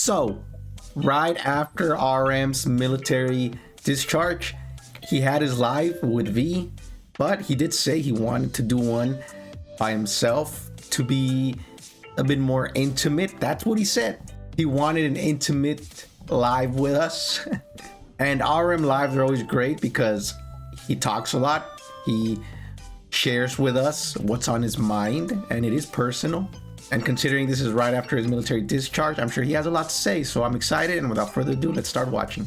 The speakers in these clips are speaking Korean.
So, right after RM's military discharge, he had his live with V, but he did say he wanted to do one by himself to be a bit more intimate. That's what he said. He wanted an intimate live with us. And RM lives are always great because he talks a lot. He shares with us what's on his mind, and it is personal. And considering this is right after his military discharge, I'm sure he has a lot to say. So I'm excited, and without further ado, let's start watching.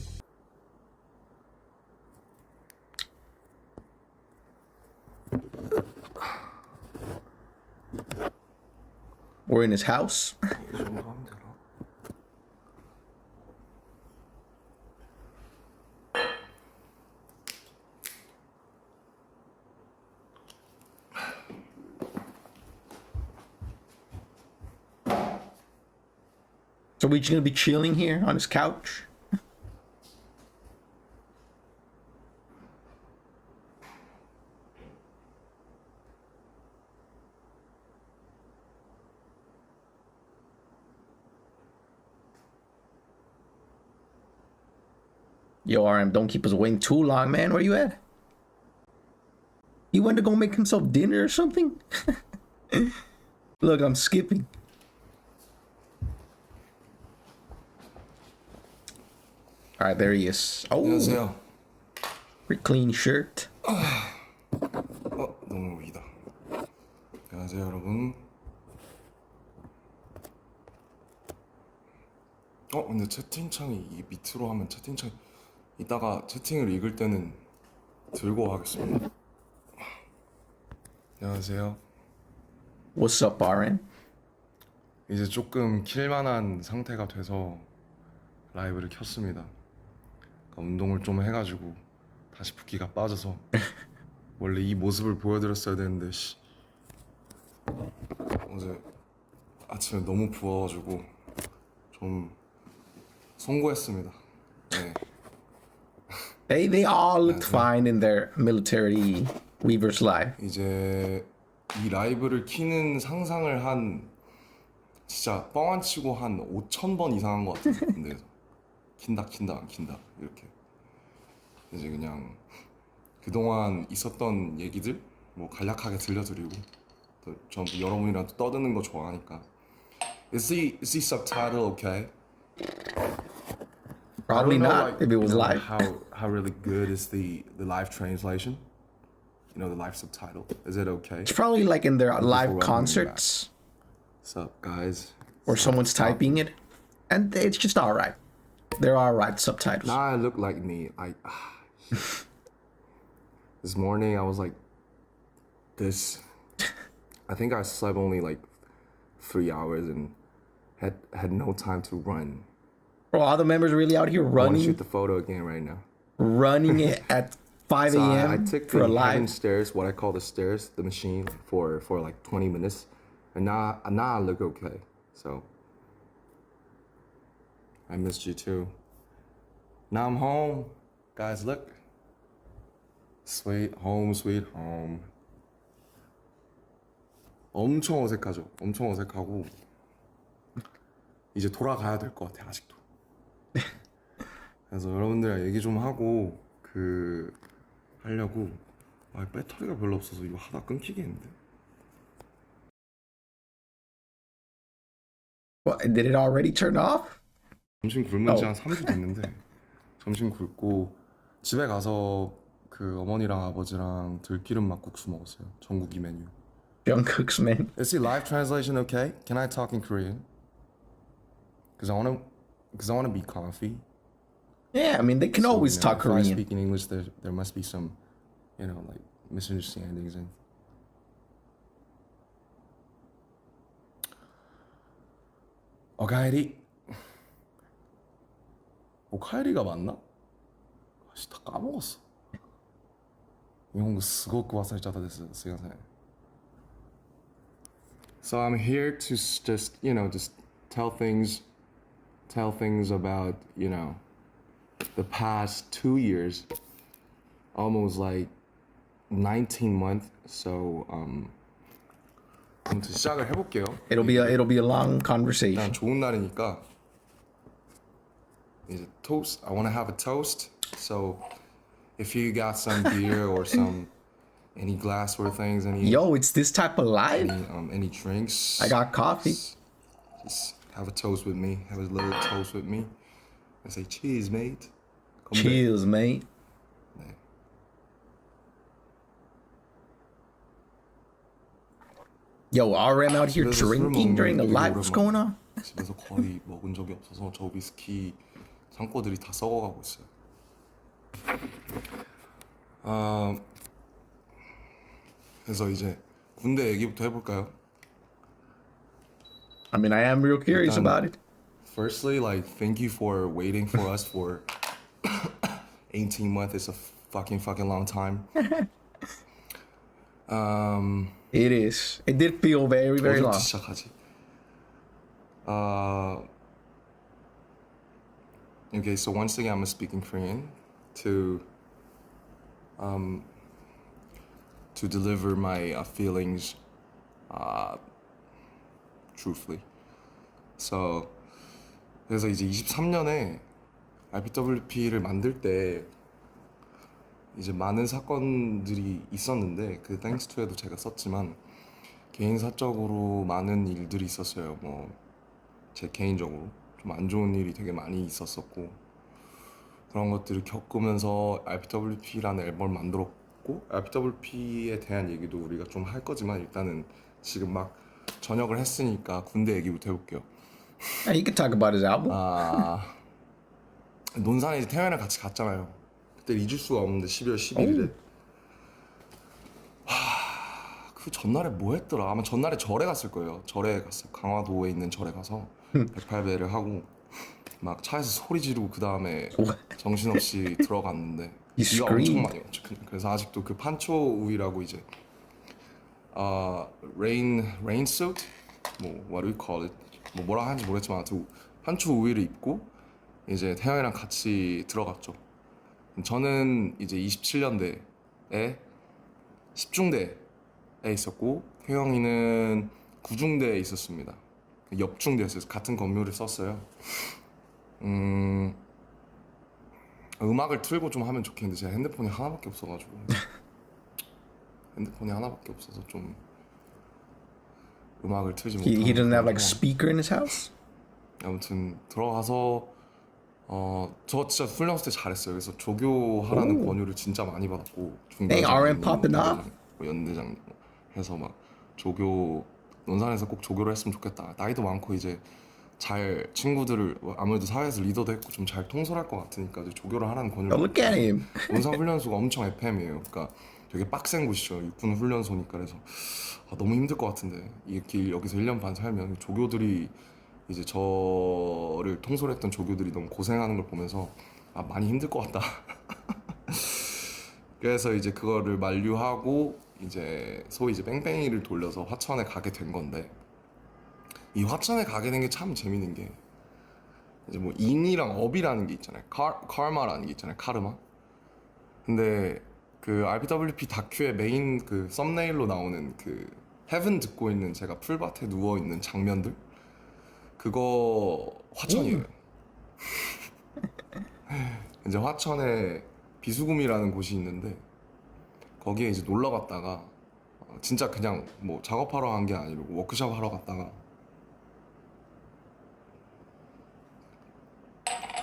We're in his house. So we're just gonna be chilling here on his couch. Yo, RM, don't keep us waiting too long, man. Where you at? He went to go make himself dinner or something? Look, I'm skipping. All right, there he is. Oh, 안녕하세요. pretty clean shirt. 너무 위다. 안녕하세요, 여러분. 근데 채팅창이 이 밑으로 하면 채팅창 이따가 채팅을 읽을 때는 들고 하겠습니다. 안녕하세요. What's up, RM? 이제 조금 킬만한 상태가 돼서 라이브를 켰습니다. 운동을 좀 해가지고 다시 붓기가 빠져서 원래 이 모습을 보여드렸어야 되는데 어제 아침에 너무 부어가지고 좀 송구했습니다. 네. They all looked fine in their military Weavers live. 이제 이 라이브를 키는 상상을 한 진짜 뻥 안 치고 한 5,000번 이상 한 것 같아요. 근데 킨다 이렇게 이제 그냥 그동안 있었던 얘기들 뭐 간략하게 들려드리고 또 전부 여러분이랑 또 떠드는 거 좋아하니까. Is the subtitle okay? Probably I don't know, not like, if it was you know, live. How really good is the live translation? You know, the live subtitle. Is it okay? It's probably like in their live welcoming concerts What's up, guys? or someone's typing it, and it's just all right. They're all right subtitles. Now I look like me. This morning I was like this. I think I slept only like 3 hours and had no time to run. Bro, all the members really out here I want to running, shoot the photo again right now. running it at 5 So I a.m. took for a the heaven live. stairs, what I call the stairs, the machine for like 20 minutes, and now I look okay. So I missed you too. Now I'm home, guys. Look, sweet home, sweet home. 엄청 어색하죠. 엄청 어색하고 이제 돌아가야 될 것 같아 아직도. 그래서 여러분들이랑 얘기 좀 하고 하려고. 배터리가 별로 없어서 이거 하다 끊기겠는데. What, did it already turn off? 점심 굶은 지 한 3주 됐는데 점심 굶고 집에 가서 어머니랑 아버지랑 들기름 막국수 먹었어요. 전국이 메뉴. Jungkook's man. Is the live translation okay? Can I talk in Korean? Because I wanna be comfy. Yeah, I mean they can always You know, talk if I Korean. speak in English, there must be some, like misunderstandings and. 오카에리가 맞나? 다 까먹었어. 일본어すごく忘れちゃったです。すいません. So I'm here to just tell things about, the past 2 years, almost like 19 months. So 아무튼 시작을 해볼게요. It'll be a long 일단 conversation. 좋은 날이니까 이제 toast. I want to have a toast. So if you got some beer or some any glassware things, Yo, it's this type of life. any drinks. I got coffee. Just have a toast with me. Have a little toast with me. And say cheers, mate. Cheers, mate. 네. Yo, RM out here 집에서 술 drinking 먹는 during the 되게 live. What's going on? 집에서 거의 먹은 적이 없어서 저 위스키 창고들이 다 썩어가고 있어요. 그래서 이제 군대 얘기부터 해볼까요? I mean, I am real curious 일단, about it. Firstly, like thank you for waiting for us for 18 months. It's a fucking long time. It is. It did feel very, very long. 어디부터 시작하지? Okay, so once again, I'm speaking Korean to deliver my feelings truthfully. So 그래서 이제 23년에 RPWP를 만들 때 이제 많은 사건들이 있었는데 그 thanks to에도 제가 썼지만 개인 사적으로 많은 일들이 있었어요. 뭐 제 개인적으로 좀 안 좋은 일이 되게 많이 있었었고 그런 것들을 겪으면서 RPWP라는 앨범을 만들었고 RPWP에 대한 얘기도 우리가 좀 할 거지만 일단은 지금 막 전역을 했으니까 군대 얘기부터 해볼게요. He could talk about his album. 논산에 이제 태연이랑 같이 갔잖아요. 그때 잊을 수가 없는데 12월 11일에 그 전날에 뭐 했더라? 아마 전날에 절에 갔을 거예요. 절에 갔어요. 강화도에 있는 절에 가서 108배를 하고 막 차에서 소리 지르고 그 다음에 정신없이 들어갔는데 비가 엄청 많이 왔죠. 그래서 아직도 그 판초 우위라고 이제 rain suit 뭐 what do we call it 뭐 뭐라 하는지 모르겠지만 아무튼 판초 우위를 입고 이제 태영이랑 같이 들어갔죠. 저는 이제 27년대에 10중대에 있었고 태영이는 9중대에 있었습니다. 옆중대였어요. 같은 건물을 썼어요. 음악을 틀고 좀 하면 좋겠는데 제가 핸드폰이 하나밖에 없어가지고 좀 음악을 틀지 못하고 He doesn't have like a speaker in his house. 아무튼 들어가서 저 진짜 훈련소 때 잘했어요. 그래서 조교하라는 권유를 진짜 많이 받았고 Hey, RM popping off. 연대장 해서 막 조교 논산에서 꼭 조교를 했으면 좋겠다. 나이도 많고 이제 잘 친구들을 아무래도 사회에서 리더도 했고 좀 잘 통솔할 것 같으니까 조교를 하라는 권유를 Look at him. 논산 훈련소가 엄청 FM이에요. 그러니까 되게 빡센 곳이죠. 육군 훈련소니까. 그래서 너무 힘들 것 같은데 이렇게 여기서 1년 반 살면 조교들이 이제 저를 통솔했던 조교들이 너무 고생하는 걸 보면서 많이 힘들 것 같다. 그래서 이제 그거를 만류하고 이제 소위 이제 뺑뺑이를 돌려서 화천에 가게 된 건데 이 화천에 가게 된 게 참 재밌는 게 이제 뭐 인이랑 업이라는 게 있잖아요. 카르마라는 게 있잖아요. 카르마. 근데 그 RPWP 다큐의 메인 그 썸네일로 나오는 그 헤븐 듣고 있는 제가 풀밭에 누워 있는 장면들 그거 화천이에요. 이제 화천에 비수금이라는 곳이 있는데 거기에 이제 놀러 갔다가 진짜 그냥 뭐 작업하러 간 게 아니고 워크숍 하러 갔다가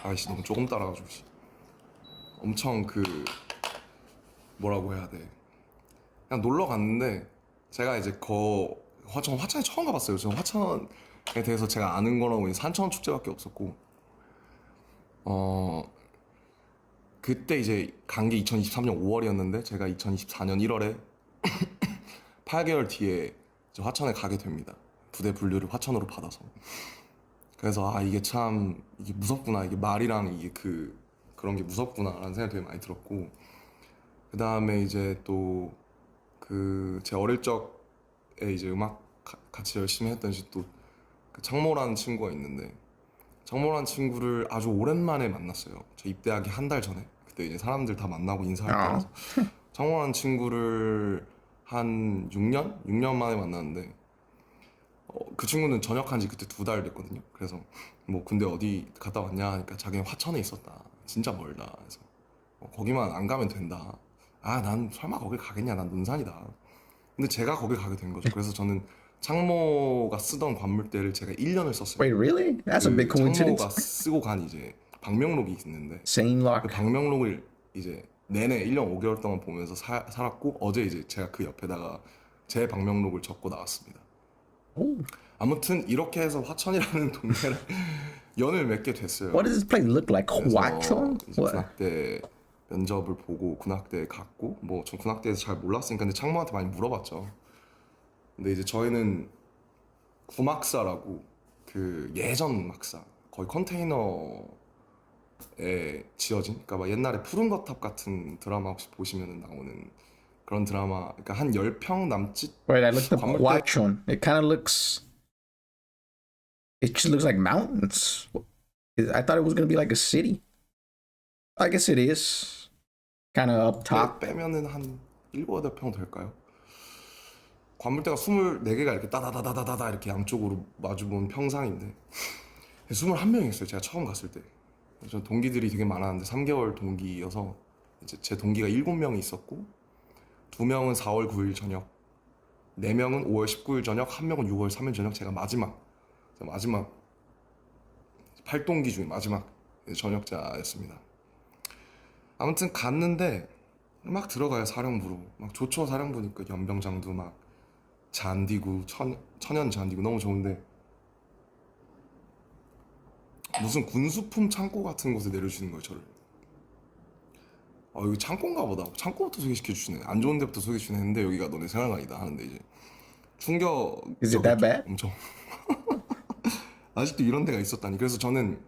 아이씨 너무 조금 따라가지고 엄청 그 뭐라고 해야 돼 그냥 놀러 갔는데 제가 이제 화천에 처음 가봤어요. 저는 화천에 대해서 제가 아는 거라고 산천 축제밖에 없었고 그때 이제 간 게 2023년 5월이었는데 제가 2024년 1월에 8개월 뒤에 이제 화천에 가게 됩니다. 부대 분류를 화천으로 받아서. 그래서 이게 참 이게 무섭구나. 이게 말이랑 이게 그런 게 무섭구나라는 생각이 되게 많이 들었고 그 다음에 이제 또 그 제 어릴 적에 이제 음악 같이 열심히 했던 또그 창모라는 친구가 있는데 정모라는 친구를 아주 오랜만에 만났어요. 저 입대하기 한 달 전에. 그때 이제 사람들 다 만나고 인사할 때라서 정모라는 친구를 한 6년 만에 만났는데 그 친구는 전역한 지 그때 2달 됐거든요. 그래서 뭐 군대 어디 갔다 왔냐 하니까 자기는 화천에 있었다. 진짜 멀다. 그래서 거기만 안 가면 된다. 아, 난 설마 거길 가겠냐? 난 논산이다. 근데 제가 거길 가게 된 거죠. 그래서 저는 창모가 쓰던 관물대를 제가 1년을 썼어요. Wait, really? That's a big 그 창모가 coincidence. 쓰고 간 이제 방명록이 있는데 Same 그 lock. 방명록을 이제 내내 1년 5개월 동안 보면서 살았고 어제 이제 제가 그 옆에다가 제 방명록을 적고 나왔습니다. Oh, 아무튼 이렇게 해서 화천이라는 동네를 연을 맺게 됐어요. what does this place look like? 그래서 Huachon? 이제 What? 군악대 면접을 보고 군악대에 갔고 뭐 전 군악대에서 잘 몰랐으니까 근데 창모한테 많이 물어봤죠. 근데 이제 저희는 구막사라고 그 예전 막사 거의 컨테이너에 지어진 그러니까 막 옛날에 푸른 거탑 같은 드라마 혹시 보시면 나오는 그런 드라마 그러니까 한 10평 남짓 Wait, I looked up 관물대 Huachon. It kind of looks. It just looks like mountains. I thought it was gonna be like a city. I guess it is. Kind of up top. 빼면은 한 7, 8평 될까요? 관물대가 24개가 이렇게 따다다다다다 이렇게 양쪽으로 마주본 평상인데 21명이었어요. 제가 처음 갔을 때. 저 동기들이 되게 많았는데 3개월 동기여서 이제 제 동기가 7명이 있었고 2명은 4월 9일 저녁 4명은 5월 19일 저녁 1명은 6월 3일 저녁 제가 마지막 8동기 중에 마지막 전역자였습니다. 아무튼 갔는데 막 들어가요. 사령부로 막 좋죠. 사령부니까 연병장도 막 잔디고 천연 잔디고 너무 좋은데 무슨 군수품 창고 같은 곳에 내려주시는 거예요. 저를 여기 창고인가 보다. 창고부터 소개시켜 주시네. 안 좋은 데부터 소개시켜 주는데 여기가 너네 생활관이다 하는데 이제 Is it that 충격적이었죠. bad? 엄청 아직도 이런 데가 있었다니. 그래서 저는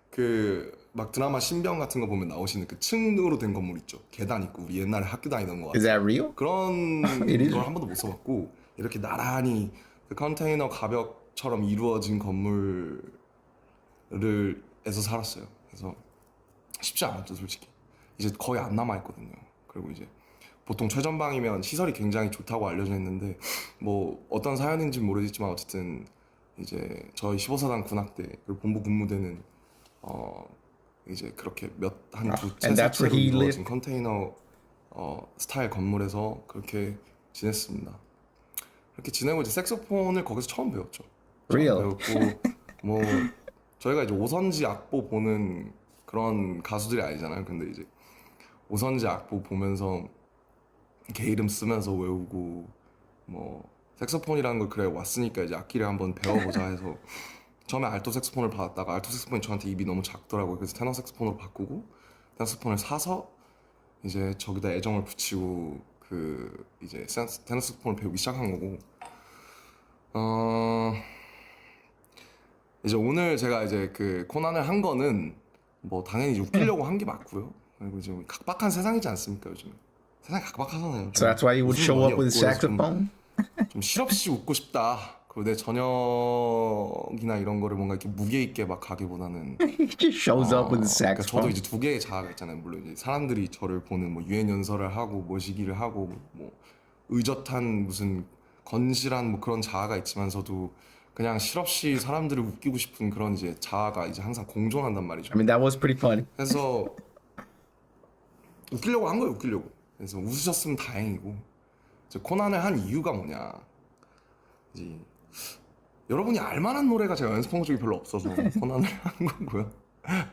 그 막 드라마 신병 같은 거 보면 나오시는 그 층으로 된 건물 있죠. 계단 있고 우리 옛날에 학교 다니던 거 Is 같은 that real? 그런 It is. 걸 한 번도 못 써봤고 이렇게 나란히 그 컨테이너 가벽처럼 이루어진 건물을 에서 살았어요. 그래서 쉽지 않았죠, 솔직히. 이제 거의 안 남아 있거든요. 그리고 이제 보통 최전방이면 시설이 굉장히 좋다고 알려져 있는데 뭐 어떤 사연인지 모르겠지만 어쨌든 이제 저희 15사단 군악대 그리고 본부 군무대는 이제 그렇게 한 두 채, And 세 that's where 채로 he 이루어진 lived. 컨테이너 스타일 건물에서 그렇게 지냈습니다. 그렇게 지내고 이제 색소폰을 거기서 처음 배웠죠. 처음 Real. 배웠고 뭐 저희가 이제 오선지 악보 보는 그런 가수들이 아니잖아요. 근데 이제 오선지 악보 보면서 개 이름 쓰면서 외우고 뭐 색소폰이라는 걸 그래 왔으니까 이제 악기를 한번 배워보자 해서 처음에 알토 색소폰을 받았다가 알토 색소폰이 저한테 입이 너무 작더라고요. 그래서 테너 색소폰으로 바꾸고 테너 색소폰을 사서 이제 저기다 애정을 붙이고 그 이제 테너 색소폰을 배우기 시작한 거고 이제 오늘 제가 이제 그 코난을 한 거는 뭐 당연히 이제 웃기려고 한 게 맞고요. 그리고 이제 각박한 세상이지 않습니까 요즘? 세상이 각박하잖아요. So that's why you would 웃을 show 많이 up with 없고 그래서 saxophone? 좀 실없이 웃고 싶다. 그리고 내 저녁이나 이런 거를 뭔가 이렇게 무게 있게 막 가기보다는 He just shows up with a 그러니까 저도 saxophone. 이제 2개의 자아가 있잖아요. 물론 이제 사람들이 저를 보는 뭐 유엔 연설을 하고 뭐 시기를 하고 뭐 의젓한 무슨 건실한 뭐 그런 자아가 있지만서도 그냥 실없이 사람들을 웃기고 싶은 그런 이제 자아가 이제 항상 공존한단 말이죠. I mean, that was pretty funny. 그래서 웃기려고 한 거예요. 웃기려고. 그래서 웃으셨으면 다행이고 이제 코난을 한 이유가 뭐냐 이제 여러분이 알만한 노래가 제가 연습한 적이 별로 없어서 코난을 한 거고요.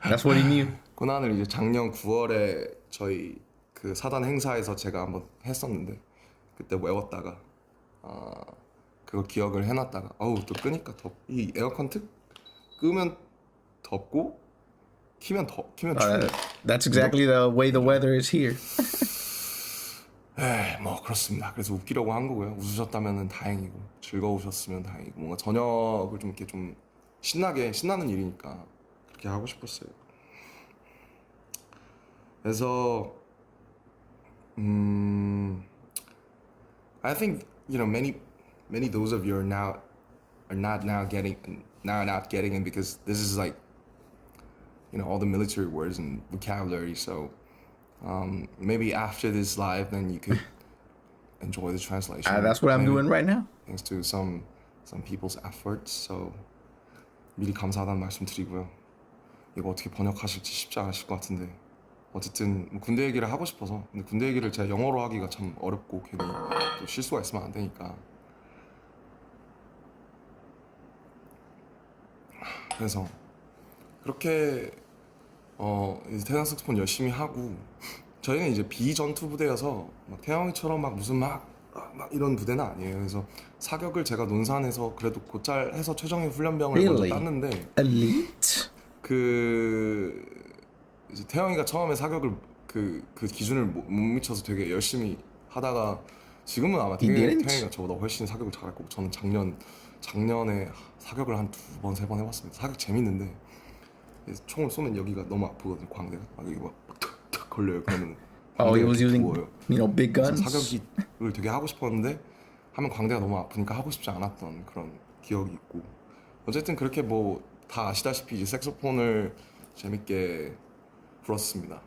That's what he knew. 코난을 이제 작년 9월에 저희 그 사단 행사에서 제가 한번 했었는데 그때 외웠다가 그거 기억을 해놨다가 또 끄니까 이 에어컨 끄면 덥고 키면 추워. That's exactly the way the weather is here. 뭐 그렇습니다. 그래서 웃기려고 한 거고요. 웃으셨다면 다행이고 즐거우셨으면 다행이고 뭔가 저녁을 좀 이렇게 좀 신나는 일이니까 그렇게 하고 싶었어요. 그래서 I think many those of you are not getting it because this is like all the military words and vocabulary. So maybe after this live, then you could enjoy the translation. That's what I'm Maybe doing right now. Thanks to some some people's efforts. So 미리 감사하다는 말씀 드리고요. 이거 어떻게 번역하실지 쉽지 않으실 것 같은데 어쨌든 뭐 군대 얘기를 하고 싶어서. 근데 군대 얘기를 제가 영어로 하기가 참 어렵고 괜히 또 실수가 있으면 안 되니까. 그래서 그렇게 이제 태양 색소폰 열심히 하고 저희는 이제 비전투 부대여서 막 태양이처럼 막 무슨 막 이런 부대는 아니에요. 그래서 사격을 제가 논산에서 그래도 곧잘 해서 최정예 훈련병을 Really? 먼저 땄는데 Elite? 그 이제 태영이가 처음에 사격을 그 기준을 못 미쳐서 되게 열심히 하다가 지금은 아마 He 되게 didn't? 태영이가 저보다 훨씬 사격을 잘할 거고 저는 작년에 사격을 한 2번, 3번 해봤습니다. 사격 재밌는데 총을 쏘면 여기가 너무 아프거든요. 광대가 막 여기 막 툭툭 걸려요. 그러면 Oh, he 광대가 was 이렇게 using, 부어요. big 그래서 guns? 사격을 되게 하고 싶었는데 하면 광대가 너무 아프니까 하고 싶지 않았던 그런 기억이 있고 어쨌든 그렇게 뭐 다 아시다시피 이제 색소폰을 재밌게 불었습니다.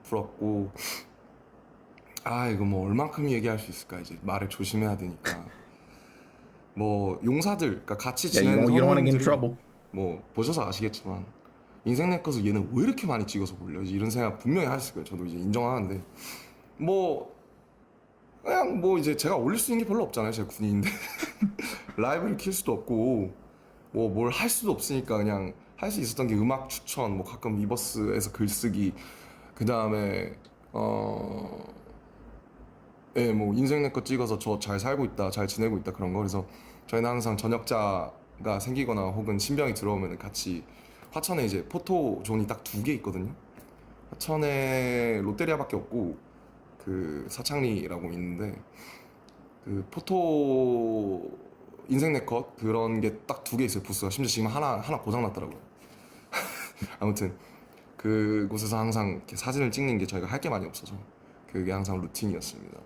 불었고 이거 뭐 얼만큼 얘기할 수 있을까 이제 말을 조심해야 되니까 뭐 용사들 그러니까 같이 Yeah, 지내는 you don't want to get in 선원들이 trouble. 뭐 보셔서 아시겠지만 인생 내 것을 얘는 왜 이렇게 많이 찍어서 올려 이런 생각 분명히 하실 거예요. 저도 이제 인정하는데 뭐 그냥 뭐 이제 제가 올릴 수 있는 게 별로 없잖아요. 제가 군인인데 라이브를 킬 수도 없고 뭐 뭘 할 수도 없으니까 그냥 할 수 있었던 게 음악 추천 뭐 가끔 리버스에서 글쓰기 그 다음에 예, 뭐 인생 내 것 찍어서 저 잘 살고 있다 잘 지내고 있다 그런 거. 그래서 저희는 항상 전역자가 생기거나 혹은 신병이 들어오면 같이 화천에 이제 포토존이 딱 2개 있거든요. 화천에 롯데리아밖에 없고 그 사창리라고 있는데 그 포토 인생 네컷 그런 게 딱 2개 있어요. 부스가 심지어 지금 하나 고장 났더라고요. 아무튼 그곳에서 항상 이렇게 사진을 찍는 게 저희가 할 게 많이 없어서 그게 항상 루틴이었습니다.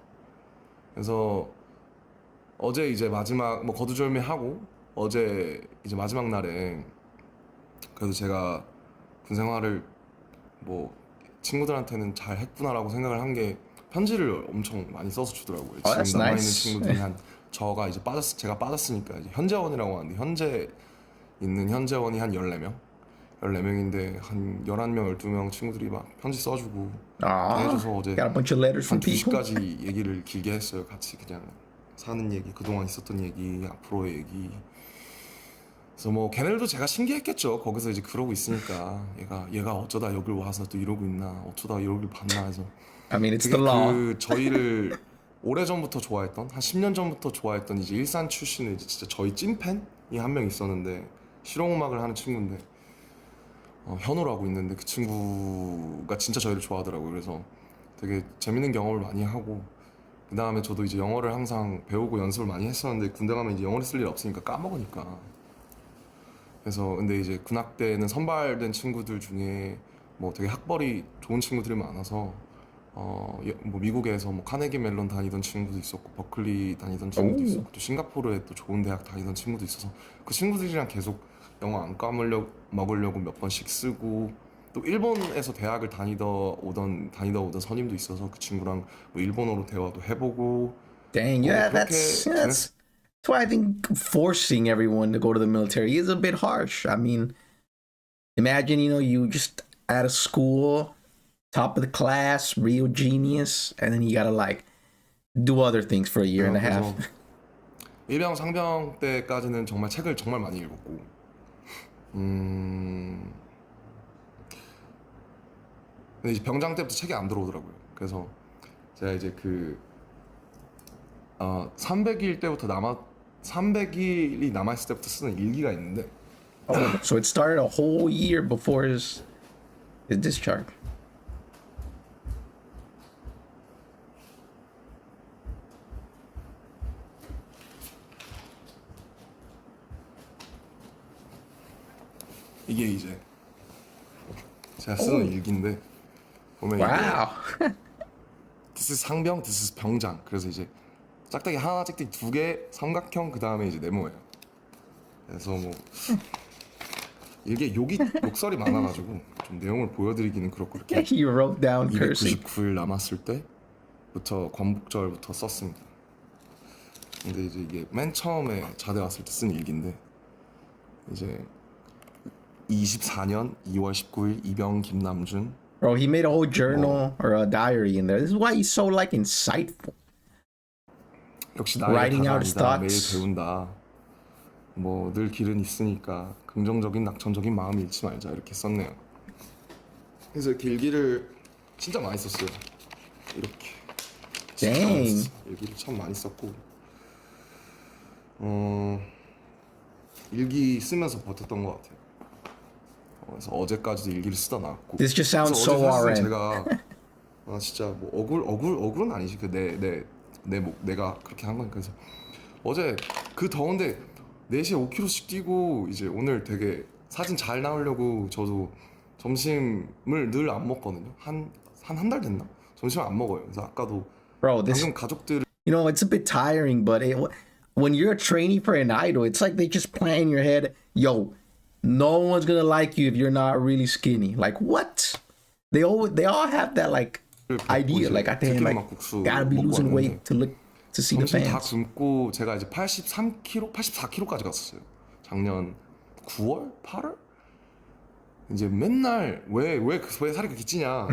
그래서 어제 이제 마지막 뭐 거두절미하고 어제 이제 마지막 날에 그래도 제가 군 생활을 뭐 친구들한테는 잘 했구나라고 생각을 한 게 편지를 엄청 많이 써서 주더라고요. Oh, that's 지금 남아있는 nice. 친구들이 저가 이제 제가 빠졌으니까 이제 현재원이라고 하는데 현재 있는 현재원이 한 14명? 14명인데 한 11명, 12명 친구들이 막 편지 써주고 해줘서 어제 Got a bunch of letters 한 from people. 2시까지 얘기를 길게 했어요. 같이 그냥 사는 얘기, 그동안 있었던 얘기, 앞으로의 얘기. 그래서 뭐 걔네들도 제가 신기했겠죠. 거기서 이제 그러고 있으니까 얘가 어쩌다 여길 와서 또 이러고 있나, 어쩌다 여길 봤나 해서. I mean, it's 그게 the law. 저희를 오래전부터 좋아했던 한 10년 전부터 좋아했던 이제 일산 출신의 이제 진짜 저희 찐팬이 한 명 있었는데 실용음악을 하는 친구인데 현우라고 있는데 그 친구가 진짜 저희를 좋아하더라고요. 그래서 되게 재밌는 경험을 많이 하고 그 다음에 저도 이제 영어를 항상 배우고 연습을 많이 했었는데 군대 가면 이제 영어를 쓸 일 없으니까 까먹으니까. 그래서 근데 이제 군악대는 선발된 친구들 중에 뭐 되게 학벌이 좋은 친구들이 많아서 뭐 미국에서 뭐 카네기 멜론 다니던 친구도 있었고 버클리 다니던 친구도 오. 있었고 또 싱가포르에 또 좋은 대학 다니던 친구도 있어서 그 친구들이랑 계속 영어 안 까먹으려고 몇 번씩 쓰고 또 일본에서 대학을 다니다 오던 선임도 있어서 그 친구랑 뭐 일본어로 대화도 해보고 Dang, yeah, 그렇게 that's why I think forcing everyone to go to the military is a bit harsh. I mean, imagine, you just out of school, top of the class, real genius, and then you gotta like do other things for a year and a half. 그래서 일병 상병 때까지는 정말 책을 정말 많이 읽었고 근데 이제 병장 때부터 책이 안 들어오더라고요. 그래서 제가 이제 300일 때부터 300일이 남아있을 때부터 쓰는 일기가 있는데 Oh, so it started a whole year before his discharge. 이게 이제 제가 쓰는 일기인데 보면 이게 Wow. this is 상병, this is 병장. 그래서 이제 짝대기 하나, 짝대기 2개, 삼각형 그 다음에 이제 네모예요. 그래서 뭐 이게 욕설이 많아가지고 좀 내용을 보여드리기는 그렇고 이렇게 He wrote down cursive. 299일 남았을 때부터 광복절부터 썼습니다. 근데 이제 이게 맨 처음에 자대 왔을 때 쓴 일기인데 이제 24년 2월 19일 이병 김남준. Bro, he made a whole journal or a diary in there. This is why he's so like insightful. 역시 나이가 Writing out his 다가 아니다. 매일 thoughts. 배운다. 뭐 늘 길은 있으니까 긍정적인 낙천적인 마음 잃지 말자 이렇게 썼네요. 그래서 이렇게 일기를 진짜 많이 썼어요. 이렇게 진짜 많이 Dang. 썼어요. 일기를 참 많이 썼고 일기 쓰면서 버텼던 것 같아요. 그래서 어제까지도 일기를 쓰다 나왔고. This just sounds 그래서 so 어제 사실 RM. 제가 진짜 뭐 억울은 아니지. 그 내가 그렇게 한 거니까. 그래서 어제 그 더운데 4시에 5km씩 뛰고 이제 오늘 되게 사진 잘 나오려고 저도 점심을 늘 안 먹거든요. 한 달 됐나? 점심을 안 먹어요. 그래서 아까도 Bro, this, 방금 가족들 you know, it's a bit tiring, but when you're a trainee for an idol, it's like they just plant in your head, yo, no one's gonna like you if you're not really skinny. Like what? They all have that like idea, like I think like 들기름막국수 gotta be 먹고 losing weight 왔는데 to see the 점심 다 fans. 굶고 제가 이제 83kg, 84kg까지 갔었어요. 작년 9월, 8월? 이제 맨날 왜 살이 그렇게 찌냐?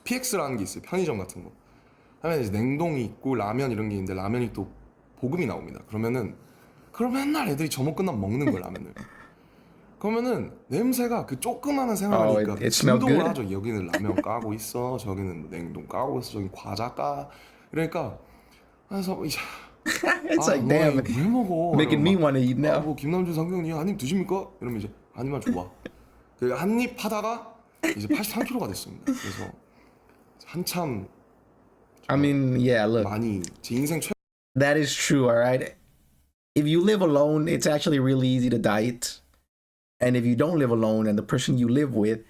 PX라는 게 있어요. 편의점 같은 거. 하면 이제 냉동이 있고 라면 이런 게 있는데 라면이 또 볶음이 나옵니다. 그럼 맨날 애들이 점심 끝나면 먹는 거예요, 라면을. 그러면은 냄새가 그 조그마한 생활하니까 it smelled 진동을 good? 하죠. 여기는 라면 까고 있어, 저기는 뭐 냉동 까고 있어, 저기 과자 까. 이러니까 그래서 이제 It's like 너네 damn, 왜 먹어? making me 이러면 want to eat 막, now. 뭐 김남준 상병님 한 입 드십니까? 이러면 이제 아니면 좋아. 그 한 입 하다가 이제 83kg가 됐습니다. 그래서 한참 I mean, yeah, look, 많이 제 인생 that is true, all right? If you live alone, it's actually really easy to diet. And if you don't live alone and the person you live with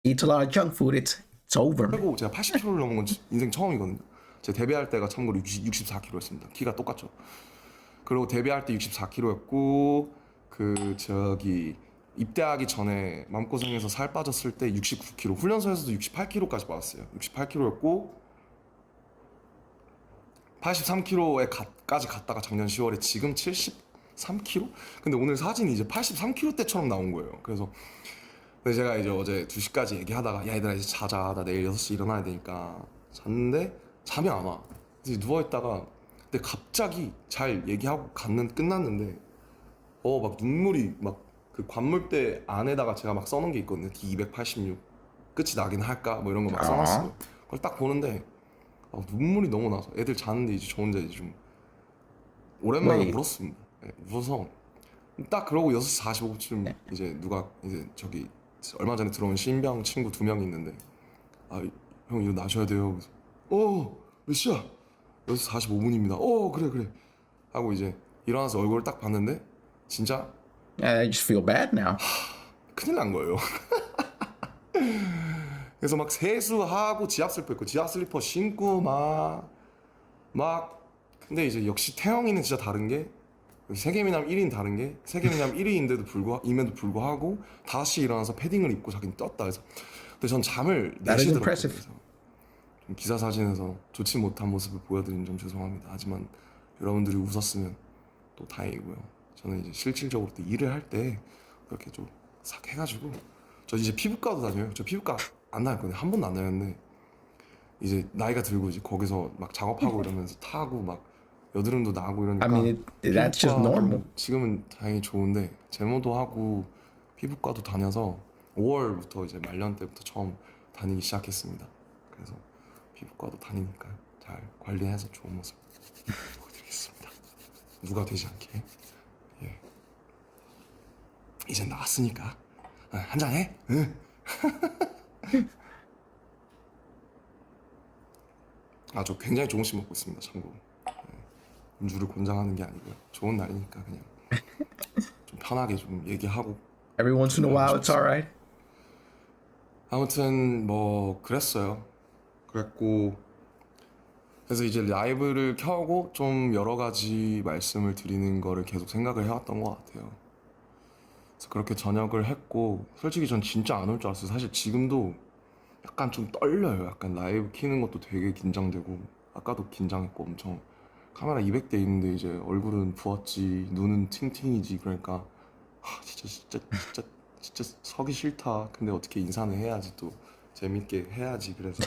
eats a lot of junk food, it's over. 최고 제가 80kg를 넘은 건 인생 처음이거든요. 제가 데뷔할 때가 참고로 64kg였습니다. 키가 똑같죠. 그리고 데뷔할 때 64kg였고 그 저기 입대하기 전에 마음고생해서 살 빠졌을 때 69kg, 훈련소에서도 68kg까지 빠졌어요. 68kg였고 83kg까지 갔다가 작년 10월에 지금 73kg? 근데 오늘 사진이 이제 83kg 때처럼 나온 거예요. 그래서 근데 제가 이제 어제 2시까지 얘기하다가 야 얘들아 이제 자자, 나 내일 6시 일어나야 되니까 잤는데 잠이 안 와. 이제 누워있다가 근데 갑자기 잘 얘기하고 끝났는데 막 눈물이 막 그 관물대 안에다가 제가 막 써놓은 게 있거든요. D286 끝이 나긴 할까 뭐 이런 거 막 써놨어요. 그걸 딱 보는데 눈물이 너무 나서 애들 자는데 이제 저 혼자 이제 좀 오랜만에 Wait. 울었습니다. 네, 울어서 딱 그러고 6시 45분쯤 이제 누가 이제 저기 얼마 전에 들어온 신병 친구 2명이 있는데 형 일어나셔야 돼요. 그래서 몇 시야? 6시 45분입니다. 그래 하고 이제 일어나서 얼굴을 딱 봤는데 진짜 I just feel bad now. 큰일 난 거예요. 그래서 막 세수하고 지압 슬리퍼 입고 지압 슬리퍼 신고 막 근데 이제 역시 태영이는 진짜 다른 게 세계미남 1위는 다른 게 세계미남 1위인데도 불구하고 다시 일어나서 패딩을 입고 자기는 떴다. 그래서 근데 전 잠을 That is 4시에 impressive. 들었거든요. 좀 기사 사진에서 좋지 못한 모습을 보여드린 점 죄송합니다. 하지만 여러분들이 웃었으면 또 다행이고요. 저는 이제 실질적으로 또 일을 할 때 그렇게 좀 싹 해가지고 저 이제 피부과도 다녀요. 저 피부과 안 다녔거든요. 한 번도 안 다녔는데 이제 나이가 들고 이제 거기서 막 작업하고 이러면서 타고 막 여드름도 나고 이러니까 I mean, that's just 피부과도 normal. 지금은 다행히 좋은데 제모도 하고 피부과도 다녀서 5월부터 이제 말년 때부터 처음 다니기 시작했습니다. 그래서 피부과도 다니니까 잘 관리해서 좋은 모습 보여드리겠습니다. 누가 되지 않게. 예. 이젠 나왔으니까 한잔 해. 응. 저 굉장히 조금씩 먹고 있습니다. 참고로. 음주를 권장하는 게 아니고요. 좋은 날이니까 그냥 좀 편하게 좀 얘기하고. Every once in a while, it's all right. 아무튼 뭐 그랬어요. 그랬고 그래서 이제 라이브를 켜고 좀 여러 가지 말씀을 드리는 거를 계속 생각을 해왔던 것 같아요. 그래서 그렇게 저녁을 했고 솔직히 전 진짜 안 올 줄 알았어요. 사실 지금도 약간 좀 떨려요. 약간 라이브 키는 것도 되게 긴장되고 아까도 긴장했고 엄청 카메라 200대 있는데 이제 얼굴은 부었지, 눈은 팅팅이지. 그러니까 진짜 서기 싫다. 근데 어떻게 인사는 해야지, 또 재밌게 해야지. 그래서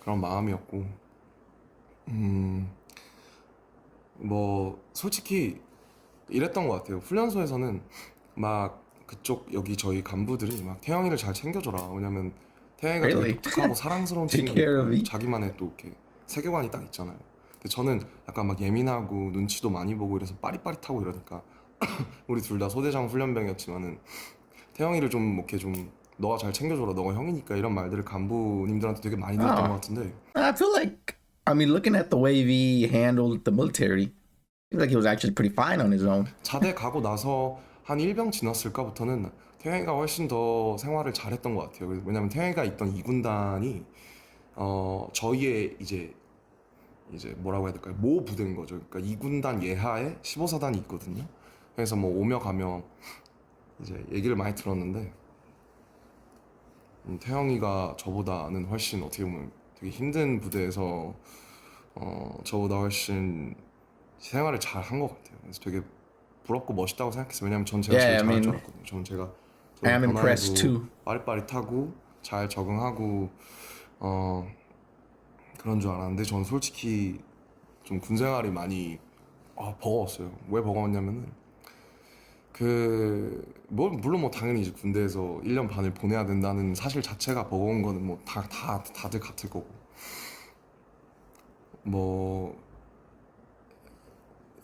그런 마음이었고, 뭐 솔직히 이랬던 것 같아요. 훈련소에서는 막 그쪽 여기 저희 간부들이 막 태영이를 잘 챙겨줘라. 왜냐면 태영이가 되게 Really? 독특하고 사랑스러운 Take care of 친구니까 me. 자기만의 또 이렇게 세계관이 딱 있잖아요. 근데 저는 약간 막 예민하고 눈치도 많이 보고 이래서 빠릿빠릿하고 이러니까 우리 둘 다 소대장 훈련병이었지만은 태영이를 좀 이렇게 좀 너가 잘 챙겨줘라. 너가 형이니까 이런 말들을 간부님들한테 되게 많이 들었던 것 Oh, 같은데 I feel like, I mean, looking at the way V handled the military, I feel like he was actually pretty fine on his own. 자대 가고 나서 한 1병 지났을까부터는 태영이가 훨씬 더 생활을 잘했던 것 같아요. 왜냐면 태영이가 있던 이 군단이 저희의 이제 뭐라고 해야 될까요? 모 부대인 거죠. 그러니까 이 군단 예하에 15사단이 있거든요. 그래서 뭐 오며 가며 이제 얘기를 많이 들었는데 태영이가 저보다는 훨씬 어떻게 보면 되게 힘든 부대에서 저보다 훨씬 생활을 잘 한 것 같아요. 그래서 되게 부럽고 멋있다고 생각했어요. 왜냐면 전 제가 제일 Yeah, I 잘할 줄 mean, 알았거든요. 저는 제가 저런 I'm impressed 변화에도 too. 빠릿빠릿하고 잘 적응하고 어, 그런 줄 알았는데 저는 솔직히 좀 군생활이 많이 버거웠어요. 왜 버거웠냐면은 뭐 물론 뭐 당연히 이제 군대에서 1년 반을 보내야 된다는 사실 자체가 버거운 거는 뭐 다들 같을 거고 뭐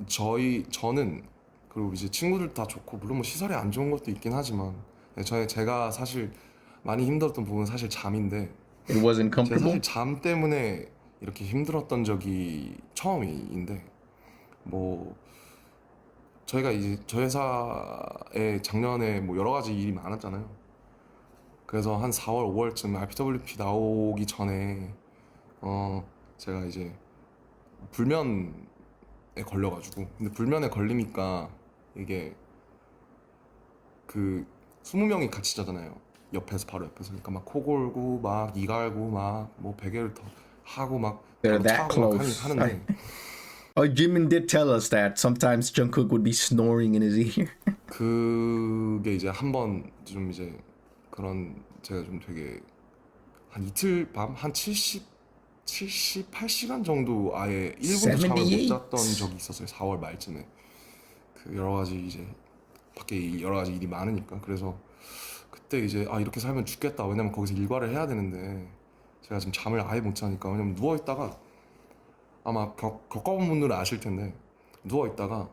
저는 그리고 이제 친구들 다 좋고 물론 뭐 시설이 안 좋은 것도 있긴 하지만 제가 사실 많이 힘들었던 부분은 사실 잠인데 It wasn't 제가 사실 comfortable. 잠 때문에 이렇게 힘들었던 적이 처음인데 뭐 저희가 이제 저희 회사에 작년에 뭐 여러 가지 일이 많았잖아요. 그래서 한 4월, 5월쯤 RPWP 나오기 전에 제가 이제 불면에 걸려가지고 근데 불면에 걸리니까 이게 그 20명이 같이 자잖아요. 옆에서 바로 옆에서 그러니까 막 코 골고 막 이 갈고 막 뭐 베개를 더 하고 막 They're 바로 that 차고 막 close. 하는데 Oh, Jimin did tell us that sometimes Jungkook would be snoring in his ear. 그게 이제 한 번 좀 이제 그런 제가 좀 되게 한 이틀 밤 한 78시간 정도 아예 1분도 잠을 못 78? 잤던 적이 있었어요. 4월 말쯤에 그 여러 가지 이제 밖에 여러 가지 일이 많으니까 그래서 그때 이제 이렇게 살면 죽겠다. 왜냐면 거기서 일과를 해야 되는데 제가 지금 잠을 아예 못 자니까 왜냐면 누워 있다가 아마 겪어본 분들은 아실 텐데 누워 있다가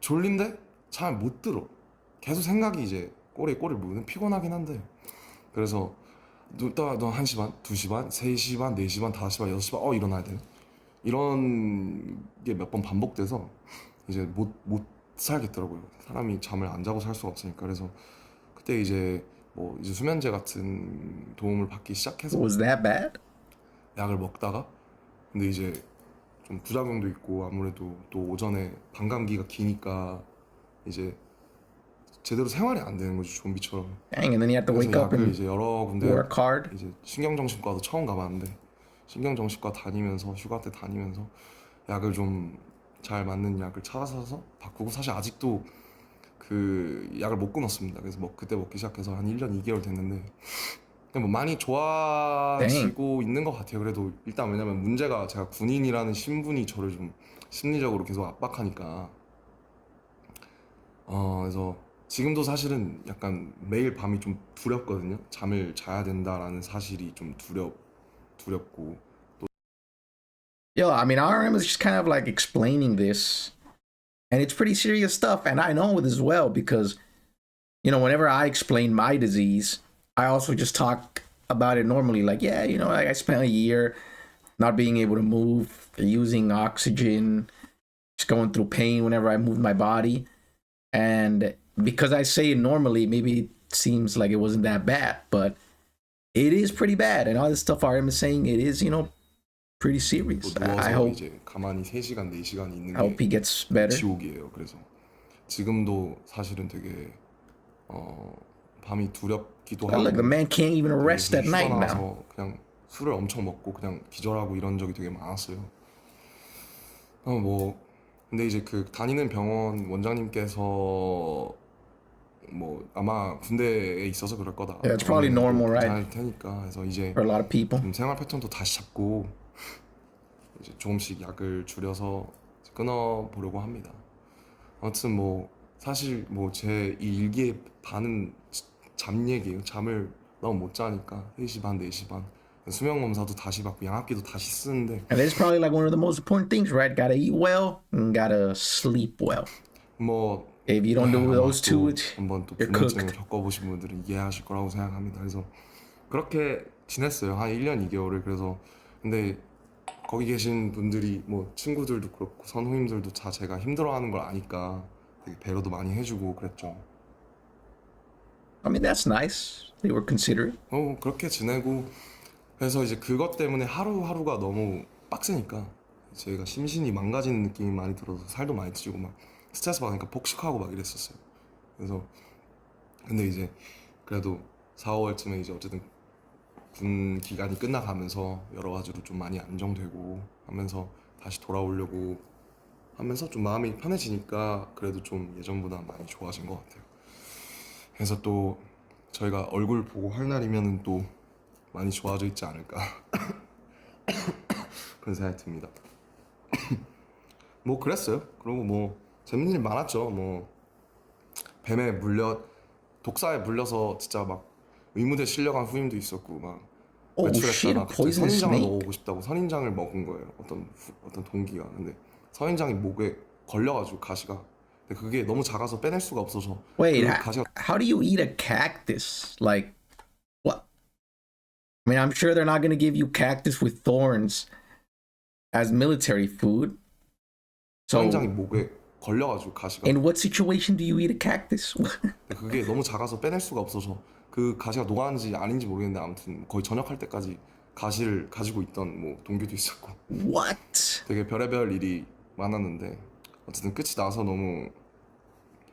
졸린데 잘 못 들어. 계속 생각이 이제 꼬리에 물는 피곤하긴 한데 그래서 눕다가 너 1시 반, 2시 반, 3시 반, 4시 반, 5시 반, 6시 반 일어나야 돼. 이런 게 몇 번 반복돼서 이제 못 살겠더라고요. 사람이 잠을 안 자고 살 수가 없으니까. 그래서 그때 이제 뭐 이제 수면제 같은 도움을 받기 시작해서 Was that bad? 약을 먹다가 근데 이제 좀 부작용도 있고 아무래도 또 오전에 반감기가 기니까 이제 제대로 생활이 안 되는 거지 좀비처럼. Dang, and then you have to 그래서 wake up 약을 and 이제 여러 군데 work hard. 이제 신경정신과도 처음 가봤는데 신경정신과 다니면서 휴가 때 다니면서 약을 좀 잘 맞는 약을 찾아서 바꾸고 사실 아직도 그 약을 못 끊었습니다. 그래서 뭐 그때 먹기 시작해서 한 1년 2개월 됐는데 근데 뭐 많이 Dang. 좋아지고 있는 것 같아요. 그래도 일단 왜냐면 문제가 제가 군인이라는 신분이 저를 좀 심리적으로 계속 압박하니까 그래서 지금도 사실은 약간 매일 밤이 좀 두렵거든요. 잠을 자야 된다라는 사실이 좀 두렵고 Yo, I mean, RM is just kind of like explaining this, and it's pretty serious stuff. And I know it as well because, you know, whenever I explain my disease, I also just talk about it normally. Like, yeah, you know, like I spent a year not being able to move, using oxygen, just going through pain whenever I moved my body. And because I say it normally, maybe it seems like it wasn't that bad, but it is pretty bad. And all this stuff RM is saying, it is, you know, pretty serious. 또 I 누워서 hope 이제 가만히 3시간 4시간 있는 I hope he 게 gets better. 지옥이에요. 그래서 지금도 사실은 되게 밤이 두렵기도 But look, the 하고 man can't even 되게 rest 좀 at 휴가 night now. 나와서 그냥 술을 엄청 먹고 그냥 기절하고 이런 적이 되게 많았어요. 뭐 근데 이제 그 다니는 병원 원장님께서 뭐 아마 군대에 있어서 그럴 거다. Yeah, it's probably 아니면은 뭐 normal, right? 괜찮을 테니까 해서 이제 For a lot of people. 좀 생활 패턴도 다시 잡고 이제 조금씩 약을 줄여서 끊어 보려고 합니다. 아무튼 뭐 사실 뭐 제 이 일기의 반은 잠 얘기예요. 잠을 너무 못 자니까 3시 반, 4시 반 수면 검사도 다시 받고 양압기도 다시 쓰는데 And it's probably like one of the most important things, right? Gotta eat well and gotta sleep well. 뭐 If you don't do 아마 those two, 또 한번 또 you're 불면증을 cooked. 겪어보신 분들은 이해하실 거라고 생각합니다. 그래서 그렇게 지냈어요. 한 1년 2개월을. 그래서 근데 거기 계신 분들이 뭐 친구들도 그렇고 선후임들도 다 제가 힘들어하는 걸 아니까 되게 배려도 많이 해주고 그랬죠. I mean, that's nice. They were considerate. 그렇게 지내고 그래서 이제 그것 때문에 하루하루가 너무 빡세니까 제가 심신이 망가지는 느낌이 많이 들어서 살도 많이 찌고 막 스트레스 받으니까 폭식하고 막 이랬었어요. 그래서 근데 이제 그래도 4월쯤에 이제 어쨌든 군 기간이 끝나가면서 여러 가지로 좀 많이 안정되고 하면서 다시 돌아오려고 하면서 좀 마음이 편해지니까 그래도 좀 예전보다 많이 좋아진 것 같아요. 그래서 또 저희가 얼굴 보고 할 날이면은 또 많이 좋아져 있지 않을까 그런 생각이 듭니다. 뭐 그랬어요. 그리고 뭐 재밌는 일 많았죠. 뭐 뱀에 물려 독사에 물려서 진짜 막 의무대 실려간 후임도 있었고 막 Oh shit, a 외출했다가 갑자기 poisonous 선인장을 snake? 먹어보고 싶다고 선인장을 먹은 거예요. 어떤 동기가. 근데 선인장이 목에 걸려가지고 가시가. 근데 그게 너무 작아서 빼낼 수가 없어서 Wait, 그 가시가 how do you eat a cactus? Like, what? I mean, I'm sure they're not gonna give you cactus with thorns as military food. 선인장이 So, 목에 걸려가지고 가시가. in what situation do you eat a cactus? 근데 그게 너무 작아서 빼낼 수가 없어서 그 가시가 녹았는지 아닌지 모르겠는데 아무튼 거의 전역할 때까지 가시를 가지고 있던 뭐 동기도 있었고 What? 되게 별의별 일이 많았는데 어쨌든 끝이 나서 너무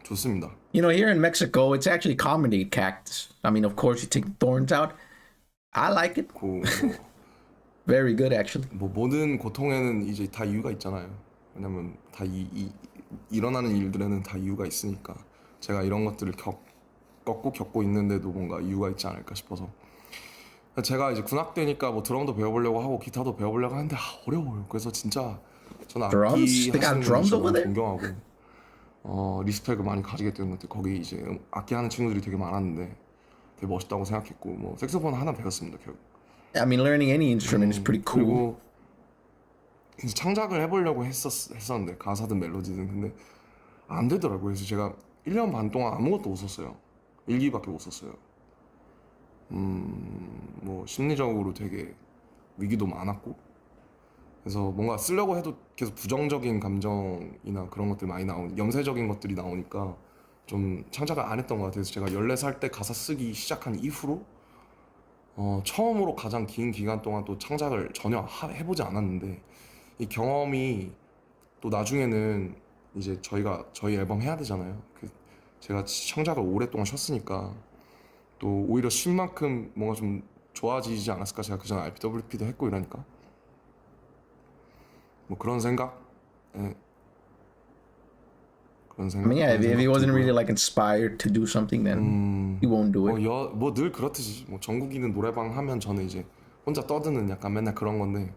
좋습니다. You know, here in Mexico, it's actually common to eat cactus. I mean, of course, you take the thorns out. I like it. 뭐 Very good, actually. 모든 고통에는 이제 다 이유가 있잖아요. 왜냐면 다 일어나는 일들에는 다 이유가 있으니까 제가 이런 것들을 겪고 있는데도 뭔가 이유가 있지 않을까 싶어서 제가 이제 군악 되니까 뭐 드럼도 배워보려고 하고 기타도 배워보려고 하는데 어려워요. 그래서 진짜 저는 악기 Drums? They got 하시는 분들 drums 진짜 over 너무 there? 존경하고 리스펙을 많이 가지게 되는 것 같아요. 거기 이제 악기 하는 친구들이 되게 많았는데 되게 멋있다고 생각했고 뭐 색소폰 하나 배웠습니다. 결국. I mean, learning any instrument is pretty cool. 그리고 이제 창작을 해보려고 했었는데 가사든 멜로디든 근데 안 되더라고요. 그래서 제가 1년 반 동안 아무것도 못 썼어요. 일기밖에 못 썼어요. 뭐 심리적으로 되게 위기도 많았고 그래서 뭔가 쓰려고 해도 계속 부정적인 감정이나 그런 것들 많이 염세적인 것들이 나오니까 좀 창작을 안 했던 것 같아요. 그래서 제가 14살 때 가사 쓰기 시작한 이후로 처음으로 가장 긴 기간 동안 또 창작을 전혀 해보지 않았는데 이 경험이 또 나중에는 이제 저희 앨범 해야 되잖아요. 제가 창작을 오랫동안 쉬었으니까 또 오히려 쉰 만큼 뭔가 좀 좋아지지 않았을까. 제가 그전 RPWP도 했고 이러니까 뭐 그런 생각. 예. 그런 I 생각. mean, yeah, 그런 if he 생각 wasn't really 들고요. like inspired to do something, then he won't do it. 뭐 늘 그렇듯이 뭐 전국이는 노래방 하면 저는 이제 혼자 떠드는 약간 맨날 그런 건데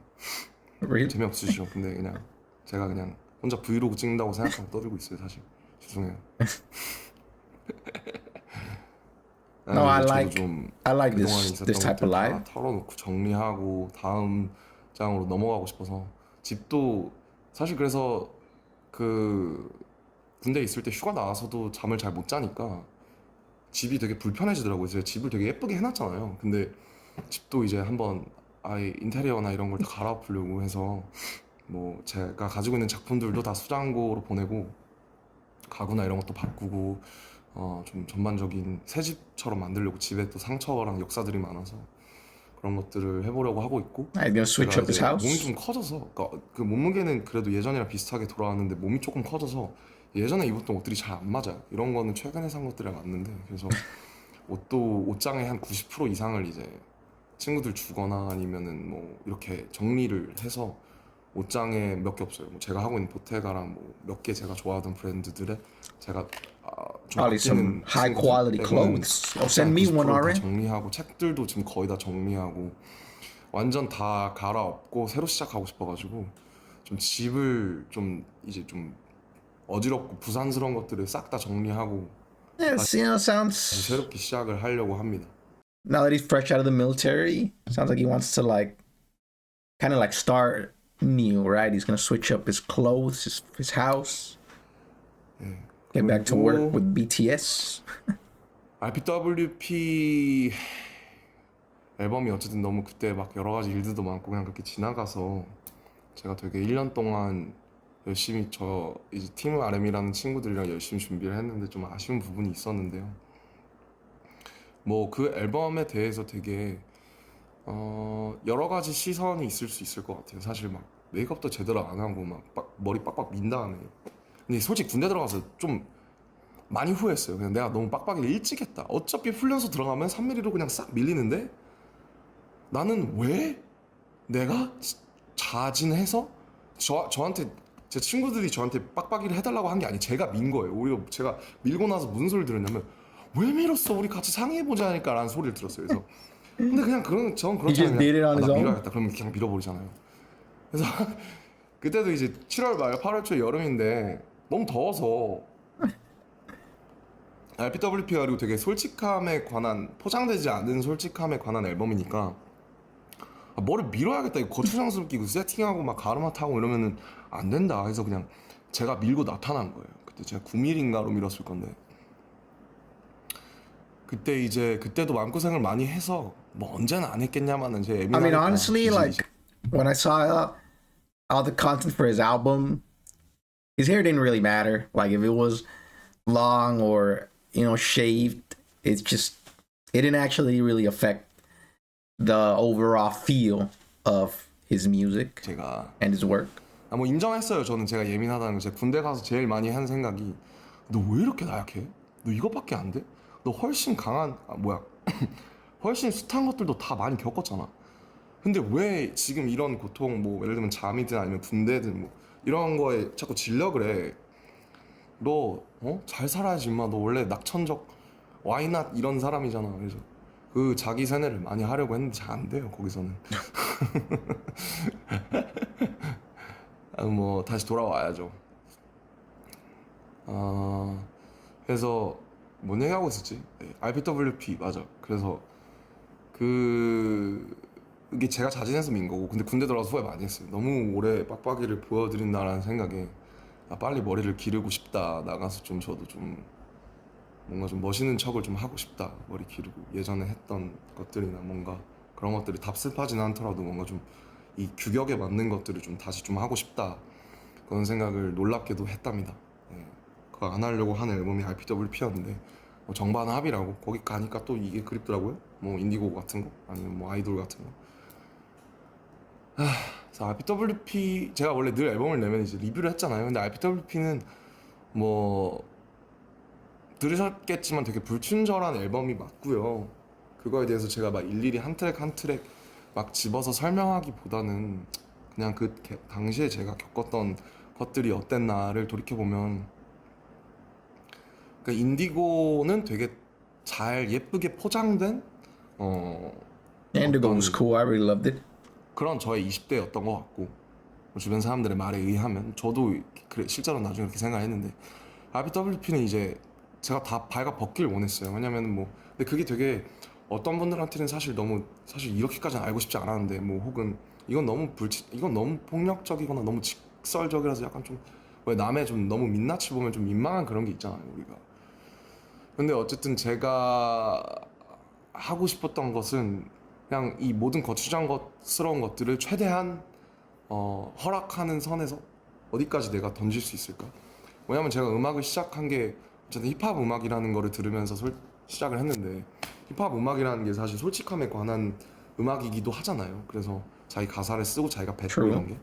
Really? 재미없으시죠. 근데 그냥 제가 그냥 혼자 브이로그 찍는다고 생각하고 떠들고 있어요. 사실 죄송해요. No, I 저도 like 좀 I like 그동안 this 있었던 type 것들 of 다 life. 털어놓고 정리하고 다음 장으로 넘어가고 싶어서 집도 사실 그래서 그 군대 있을 때 휴가 나와서도 잠을 잘 못 자니까 집이 되게 불편해지더라고요. 제가 집을 되게 예쁘게 해놨잖아요. 근데 집도 이제 한번 아예 인테리어나 이런 걸 다 갈아엎으려고 해서 뭐 제가 가지고 있는 작품들도 다 수장고로 보내고 가구나 이런 것도 바꾸고 좀 전반적인 새 집처럼 만들려고 집에 또 상처랑 역사들이 많아서 그런 것들을 해보려고 하고 있고 I'm gonna switch 제가 up his 이제 몸이 house. 좀 커져서 그러니까 그 몸무게는 그래도 예전이랑 비슷하게 돌아왔는데 몸이 조금 커져서 예전에 입었던 옷들이 잘 안 맞아요. 이런 거는 최근에 산 것들이랑 맞는데 그래서 옷장의 한 90% 이상을 이제 친구들 주거나 아니면은 뭐 이렇게 정리를 해서 옷장에 몇 개 없어요. 뭐 제가 하고 있는 보테가랑 뭐 몇 개 제가 좋아하던 브랜드들의 제가 좀 Probably some 아끼는 high 친구들 quality 빼고는 clothes. Oh, send me one, 90%다 RM. 정리하고 책들도 지금 거의 다 정리하고 완전 다 갈아엎고 새로 시작하고 싶어가지고 좀 집을 좀 이제 좀 어지럽고 부산스러운 것들을 싹 다 정리하고 Yes, you know, 다시 sounds. 새롭게 시작을 하려고 합니다. Now that he's fresh out of the military, sounds like he wants to like, kind of like start new, right? He's gonna switch up his clothes, his house, 예. get back to work 그리고 with BTS. RPWP 앨범이 어쨌든 너무 그때 막 여러 가지 일들도 많고 그냥 그렇게 지나가서 제가 되게 1년 동안 열심히 저 이제 팀 RM이라는 친구들이랑 열심히 준비를 했는데 좀 아쉬운 부분이 있었는데요. 뭐 그 앨범에 대해서 되게 여러 가지 시선이 있을 수 있을 것 같아요. 사실 막 메이크업도 제대로 안 하고 막 머리 빡빡 민 다음에 근데 솔직히 군대 들어가서 좀 많이 후회했어요. 그냥 내가 너무 빡빡이를 일찍 했다. 어차피 훈련소 들어가면 3mm로 그냥 싹 밀리는데 나는 왜 내가 자진해서 저한테 제 친구들이 저한테 빡빡이를 해달라고 한 게 아니 제가 민 거예요. 오히려 제가 밀고 나서 무슨 소리를 들었냐면 왜 밀었어? 우리 같이 상의해보자 하니까 라는 소리를 들었어요. 그래서 근데 그냥 전 He just 그렇잖아요. did it on 나 his own. 밀어야겠다. 그러면 그냥 밀어버리잖아요. 그래서 그때도 이제 7월 말 8월 초 여름인데 너무 더워서 RPWP가 그리고 되게 솔직함에 관한 포장되지 않은 솔직함에 관한 앨범이니까 머리 밀어야겠다. 이거 거추장스럽게 이거 세팅하고 막 가르마 타고 이러면은 안 된다 해서 그냥 제가 밀고 나타난 거예요. 그때 제가 9mm인가로 밀었을 건데 그때 이제 그때도 마음고생을 많이 해서 뭐 언제는 안 했겠냐마는 제 I mean, 예민하니까 honestly, like when I saw all the content for his album, his hair didn't really matter. Like if it was long or shaved, it's just it didn't actually really affect the overall feel of his music 제가 and his work. 뭐 인정했어요. 저는 제가 예민하다는 거. 제가 군대 가서 제일 많이 한 생각이 너 왜 이렇게 나약해? 너 이것밖에 안 돼? 너 훨씬 강한 훨씬 숱한 것들도 다 많이 겪었잖아. 근데 왜 지금 이런 고통 뭐 예를 들면 잠이든 아니면 군대든 뭐 이런 거에 자꾸 질려 그래. 너 잘 살아야지 임마. 너 원래 낙천적 와이낫 이런 사람이잖아. 그래서 그 자기 세뇌를 많이 하려고 했는데 잘 안 돼요. 거기서는. 뭐 다시 돌아와야죠. 그래서 뭔 얘기하고 있었지? RPWP 맞아. 그래서 이게 제가 자진해서 민 거고 근데 군대 들어가서 후회 많이 했어요. 너무 오래 빡빡이를 보여드린다라는 생각에 빨리 머리를 기르고 싶다. 나가서 좀 저도 좀 뭔가 좀 멋있는 척을 좀 하고 싶다. 머리 기르고 예전에 했던 것들이나 뭔가 그런 것들이 답습하진 않더라도 뭔가 좀 이 규격에 맞는 것들을 좀 다시 좀 하고 싶다. 그런 생각을 놀랍게도 했답니다. 그거 안 하려고 한 앨범이 RPWP였는데 정반합이라고 거기 가니까 또 이게 그립더라고요. 뭐 인디고 같은 거 아니면 뭐 아이돌 같은 거. 그래서 RPWP 제가 원래 늘 앨범을 내면 이제 리뷰를 했잖아요. 근데 RPWP는 뭐 들으셨겠지만 되게 불친절한 앨범이 맞고요. 그거에 대해서 제가 막 일일이 한 트랙 한 트랙 막 집어서 설명하기보다는 그냥 그 당시에 제가 겪었던 것들이 어땠나를 돌이켜보면 그러니까 인디고는 되게 잘 예쁘게 포장된 Indigo was 어떤 cool. I really loved it. 그런 저의 20대였던 것 같고 주변 사람들의 말에 의하면 저도 그래 실제로 나중에 그렇게 생각했는데 RPWP는 이제 제가 다 발가 벗기를 원했어요. 왜냐면 뭐 근데 그게 되게 어떤 분들한테는 사실 이렇게까지는 알고 싶지 않았는데 뭐 혹은 이건 너무 폭력적이거나 너무 직설적이라서 약간 좀 왜 남의 좀 너무 민낯을 보면 좀 민망한 그런 게 있잖아요 우리가. 근데 어쨌든 제가 하고 싶었던 것은 그냥 이 모든 거추장스러운 것들을 최대한 허락하는 선에서 어디까지 내가 던질 수 있을까? 왜냐면 제가 음악을 시작한 게 어쨌든 힙합 음악이라는 거를 들으면서 시작을 했는데 힙합 음악이라는 게 사실 솔직함에 관한 음악이기도 하잖아요. 그래서 자기 가사를 쓰고 자기가 뱉고 True. 이런 게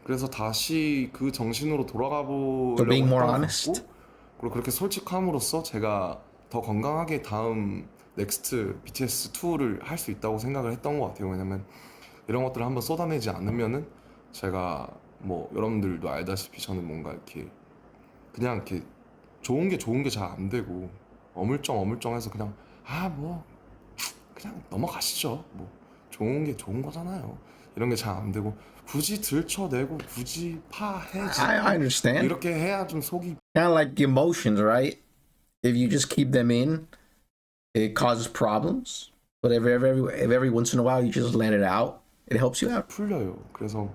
그래서 다시 그 정신으로 돌아가 So 보려고 being more 했던 것 honest. 같고 그리고 그렇게 솔직함으로써 제가 더 건강하게 다음 넥스트 BTS 2를 할 수 있다고 생각을 했던 것 같아요. 왜냐면 이런 것들을 한번 쏟아내지 않으면은 제가 뭐 여러분들도 알다시피 저는 뭔가 이렇게 그냥 이렇게 좋은 게 잘 안 되고 어물쩡어물쩡해서 그냥 뭐 그냥 넘어가시죠. 뭐 좋은 게 좋은 거잖아요. 이런 게 잘 안 되고 굳이 들춰내고 굳이 I understand. 이렇게 해야 좀 속이 Kind of like emotions, right? If you just keep them in, it causes problems. But if every once in a while you just let it out, it helps you out. 풀려요. 그래서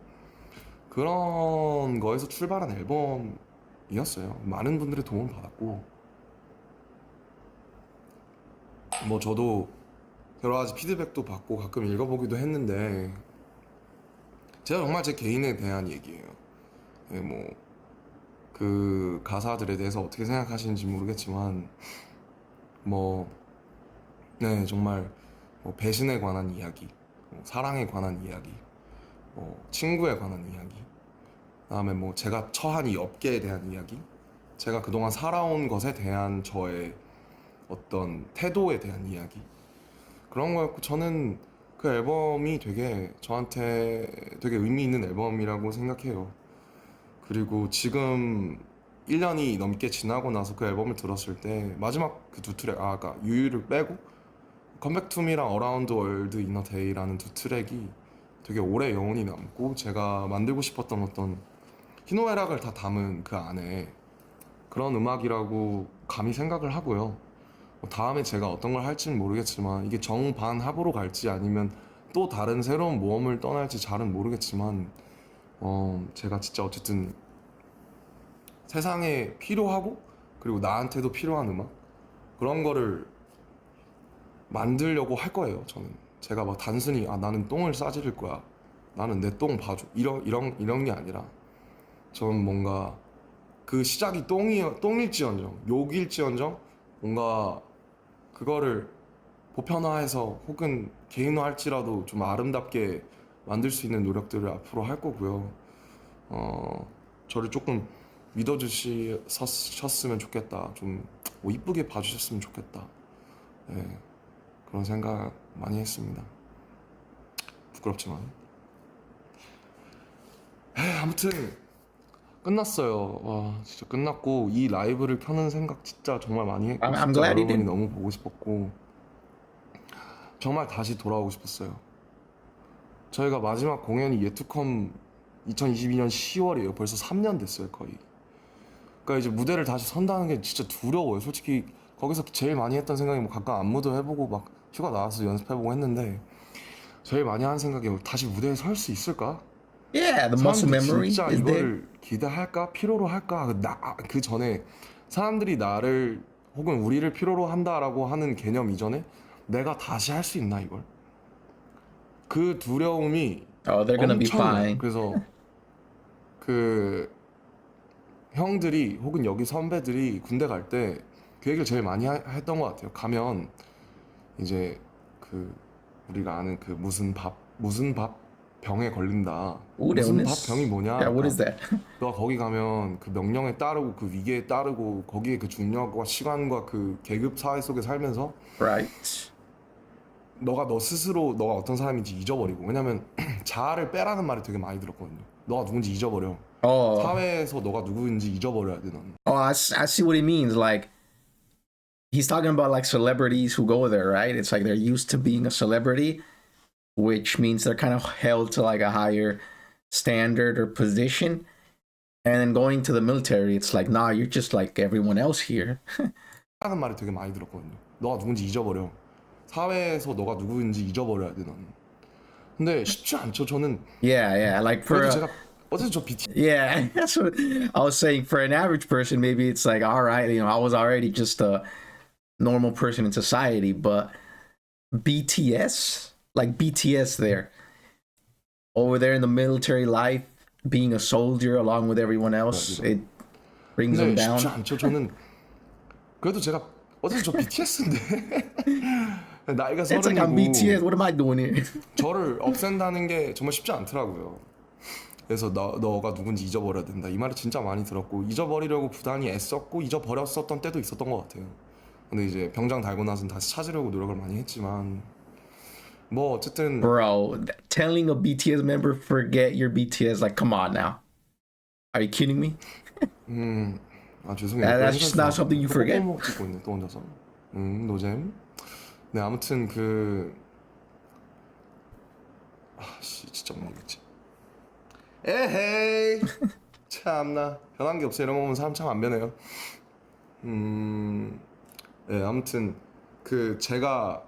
그런 거에서 출발한 앨범이었어요. 많은 분들의 도움을 받았고 뭐 저도 여러 가지 피드백도 받고 가끔 읽어보기도 했는데 제가 정말 제 개인에 대한 얘기예요. 네, 뭐 그 가사들에 대해서 어떻게 생각하시는지 모르겠지만 뭐 네, 정말 뭐 배신에 관한 이야기, 뭐 사랑에 관한 이야기, 뭐 친구에 관한 이야기, 그다음에 뭐 제가 처한 이 업계에 대한 이야기, 제가 그동안 살아온 것에 대한 저의 어떤 태도에 대한 이야기, 그런 거였고 저는 그 앨범이 되게 저한테 되게 의미 있는 앨범이라고 생각해요. 그리고 지금 1년이 넘게 지나고 나서 그 앨범을 들었을 때 마지막 그 두 트랙, 아까 유유를 빼고 컴백 투 미랑 어라운드 월드 이너 데이라는 두 트랙이 되게 오래 영혼이 남고 제가 만들고 싶었던 어떤 희노애락을 다 담은 그 안에 그런 음악이라고 감히 생각을 하고요. 다음에 제가 어떤 걸 할지는 모르겠지만 이게 정반합으로 갈지 아니면 또 다른 새로운 모험을 떠날지 잘은 모르겠지만 제가 진짜 어쨌든 세상에 필요하고 그리고 나한테도 필요한 음악 그런 거를 만들려고 할 거예요. 저는 제가 막 단순히 나는 똥을 싸지를 거야, 나는 내 똥 봐줘, 이런 게 아니라 저는 뭔가 그 시작이 똥일지언정 욕일지언정 뭔가 그거를 보편화해서 혹은 개인화할지라도 좀 아름답게 만들 수 있는 노력들을 앞으로 할 거고요. 저를 조금 믿어주셨으면 좋겠다. 좀뭐 이쁘게 봐주셨으면 좋겠다. 네, 그런 생각 많이 했습니다. 부끄럽지만. 아무튼 끝났어요. 와, 진짜 끝났고 이 라이브를 켜는 생각 진짜 정말 많이 했고 I'm 진짜 glad you 여러분이 did. 너무 보고 싶었고 정말 다시 돌아오고 싶었어요. 저희가 마지막 공연이 예투컴 2022년 10월이에요. 벌써 3년 됐어요, 거의. 그러니까 이제 무대를 다시 선다는 게 진짜 두려워요. 솔직히 거기서 제일 많이 했던 생각이 뭐 가끔 안무도 해보고 막 휴가 나와서 연습해보고 했는데 제일 많이 하는 생각이 다시 무대에 설 수 있을까? Yeah, the muscle 사람들이 memory 진짜 is there. 이거를 기대할까? 필요로 할까? 그 전에 사람들이 나를 혹은 우리를 필요로 한다라고 하는 개념 이전에 내가 다시 할 수 있나 이걸? 그 두려움이 Oh, they're gonna be 엄청나요. fine. 그래서 그 형들이 혹은 여기 선배들이 군대 갈 때 그 얘기를 제일 많이 했던 것 같아요. 가면 이제 그 우리가 아는 그 무슨 밥 병에 걸린다. Ooh, 무슨 밥 illness. 병이 뭐냐? Yeah, what 그러니까 is that? 너 거기 가면 그 명령에 따르고 그 위계에 따르고 거기에 그 중력과 시간과 그 계급 사회 속에 살면서 Right. 너가 너 스스로 너가 어떤 사람인지 잊어버리고 왜냐면 자아를 빼라는 말을 되게 많이 들었거든요. 너가 누군지 잊어버려. Oh, 사회에서 너가 누구인지 잊어버려야 돼 넌. I see what he means. Like, he's talking about like celebrities who go there, right? It's like they're used to being a celebrity, which means they're kind of held to like a higher standard or position. And then going to the military, it's like, nah, you're just like everyone else here. 하는 말을 되게 많이 들었거든요. 너가 누군지 잊어버려. 사회에서 너가 누구인지 잊어버려야 돼 넌. 근데 쉽지 않죠. 저는 Yeah. Like for 그래도 제가 어쨌든 저 BTS yeah, that's what I was saying. For an average person, maybe it's like, all right, I was already just a normal person in society, but BTS, like BTS there, over there in the military life, being a soldier along with everyone else, it brings them 근데 down. 쉽지 않죠. 저는 그래도 제가 어쨌든 저 BTS인데 나이가 It's like I'm BTS. 서른이고 What am I doing here? 저를 없앤다는 게 정말 쉽지 않더라고요. 그래서 너가 누군지 잊어버려야 된다. 이 말을 진짜 많이 들었고 잊어버리려고 부단히 애썼고 잊어버렸었던 때도 있었던 것 같아요. 근데 이제 병장 달고 나서는 다시 찾으려고 노력을 많이 했지만 뭐 어쨌든 Bro, telling a BTS member forget your BTS, like, come on now. Are you kidding me? 아 죄송해요. 또 That's 행사 just not 중이라서 something you 또 forget. 꼬꼬목 찍고 있네 또 혼자서. 노잼. 네 아무튼 아씨 진짜 못 이기지. 에헤이 참나 변한 게 없어 이런 거 보면 사람 참 안 변해요. 네 아무튼 제가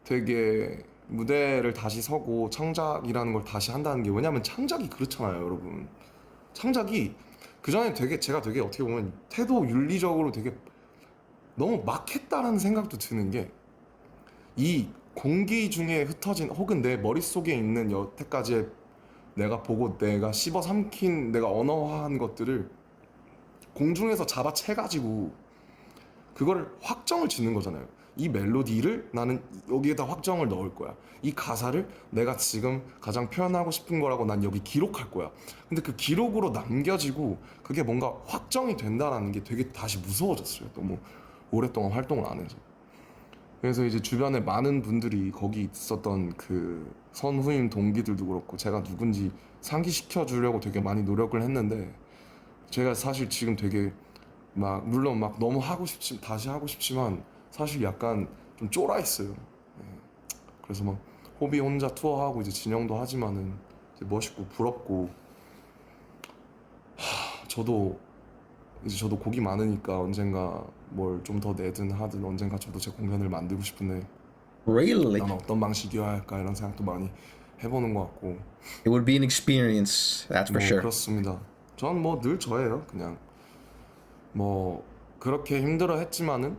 되게 무대를 다시 서고 창작이라는 걸 다시 한다는 게 왜냐면 창작이 그렇잖아요 여러분. 창작이 그전에 제가 되게 어떻게 보면 태도 윤리적으로 되게 너무 막 했다라는 생각도 드는 게 이 공기 중에 흩어진 혹은 내 머릿속에 있는 여태까지 내가 보고 내가 씹어 삼킨 내가 언어화한 것들을 공중에서 잡아채가지고 그거를 확정을 짓는 거잖아요. 이 멜로디를 나는 여기에다 확정을 넣을 거야. 이 가사를 내가 지금 가장 표현하고 싶은 거라고 난 여기 기록할 거야. 근데 그 기록으로 남겨지고 그게 뭔가 확정이 된다라는 게 되게 다시 무서워졌어요. 너무 오랫동안 활동을 안 해서. 그래서 이제 주변에 많은 분들이 거기 있었던 그 선후임 동기들도 그렇고 제가 누군지 상기시켜 주려고 되게 많이 노력을 했는데 제가 사실 지금 되게 막 물론 막 너무 다시 하고 싶지만 사실 약간 좀 쫄아 있어요. 예. 그래서 막 호비 혼자 투어하고 이제 진영도 하지만은 이제 멋있고 부럽고 저도 곡이 많으니까 언젠가 뭘 좀 더 내든 하든 언젠가 저도 제 공연을 만들고 싶은데 Really? 난 어떤 방식이어야 할까 이런 생각도 많이 해보는 것 같고 It would be an experience, that's for 뭐 sure. 그렇습니다. 전 뭐 늘 저예요. 그냥 뭐 그렇게 힘들어 했지만은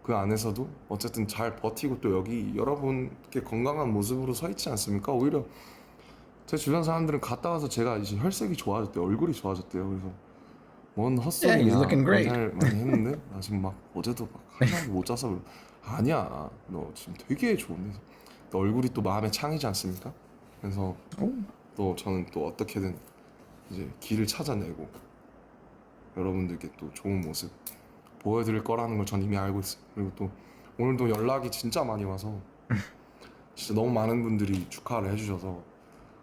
그 안에서도 어쨌든 잘 버티고 또 여기 여러분께 건강한 모습으로 서 있지 않습니까? 오히려 제 주변 사람들은 갔다 와서 제가 이제 혈색이 좋아졌대요. 얼굴이 좋아졌대요. 그래서 뭔 Yeah, he's 헛소리냐 looking 그런 great. 생각을 많이 했는데 나 지금 막 어제도 막 한 잠도 못 자서 아니야 너 지금 되게 좋은데 너 얼굴이 또 마음에 창이지 않습니까? 그래서 또 저는 또 어떻게든 이제 길을 찾아내고 여러분들께 또 좋은 모습 보여드릴 거라는 걸 전 이미 알고 있어요. 그리고 또 오늘도 연락이 진짜 많이 와서 진짜 너무 많은 분들이 축하를 해주셔서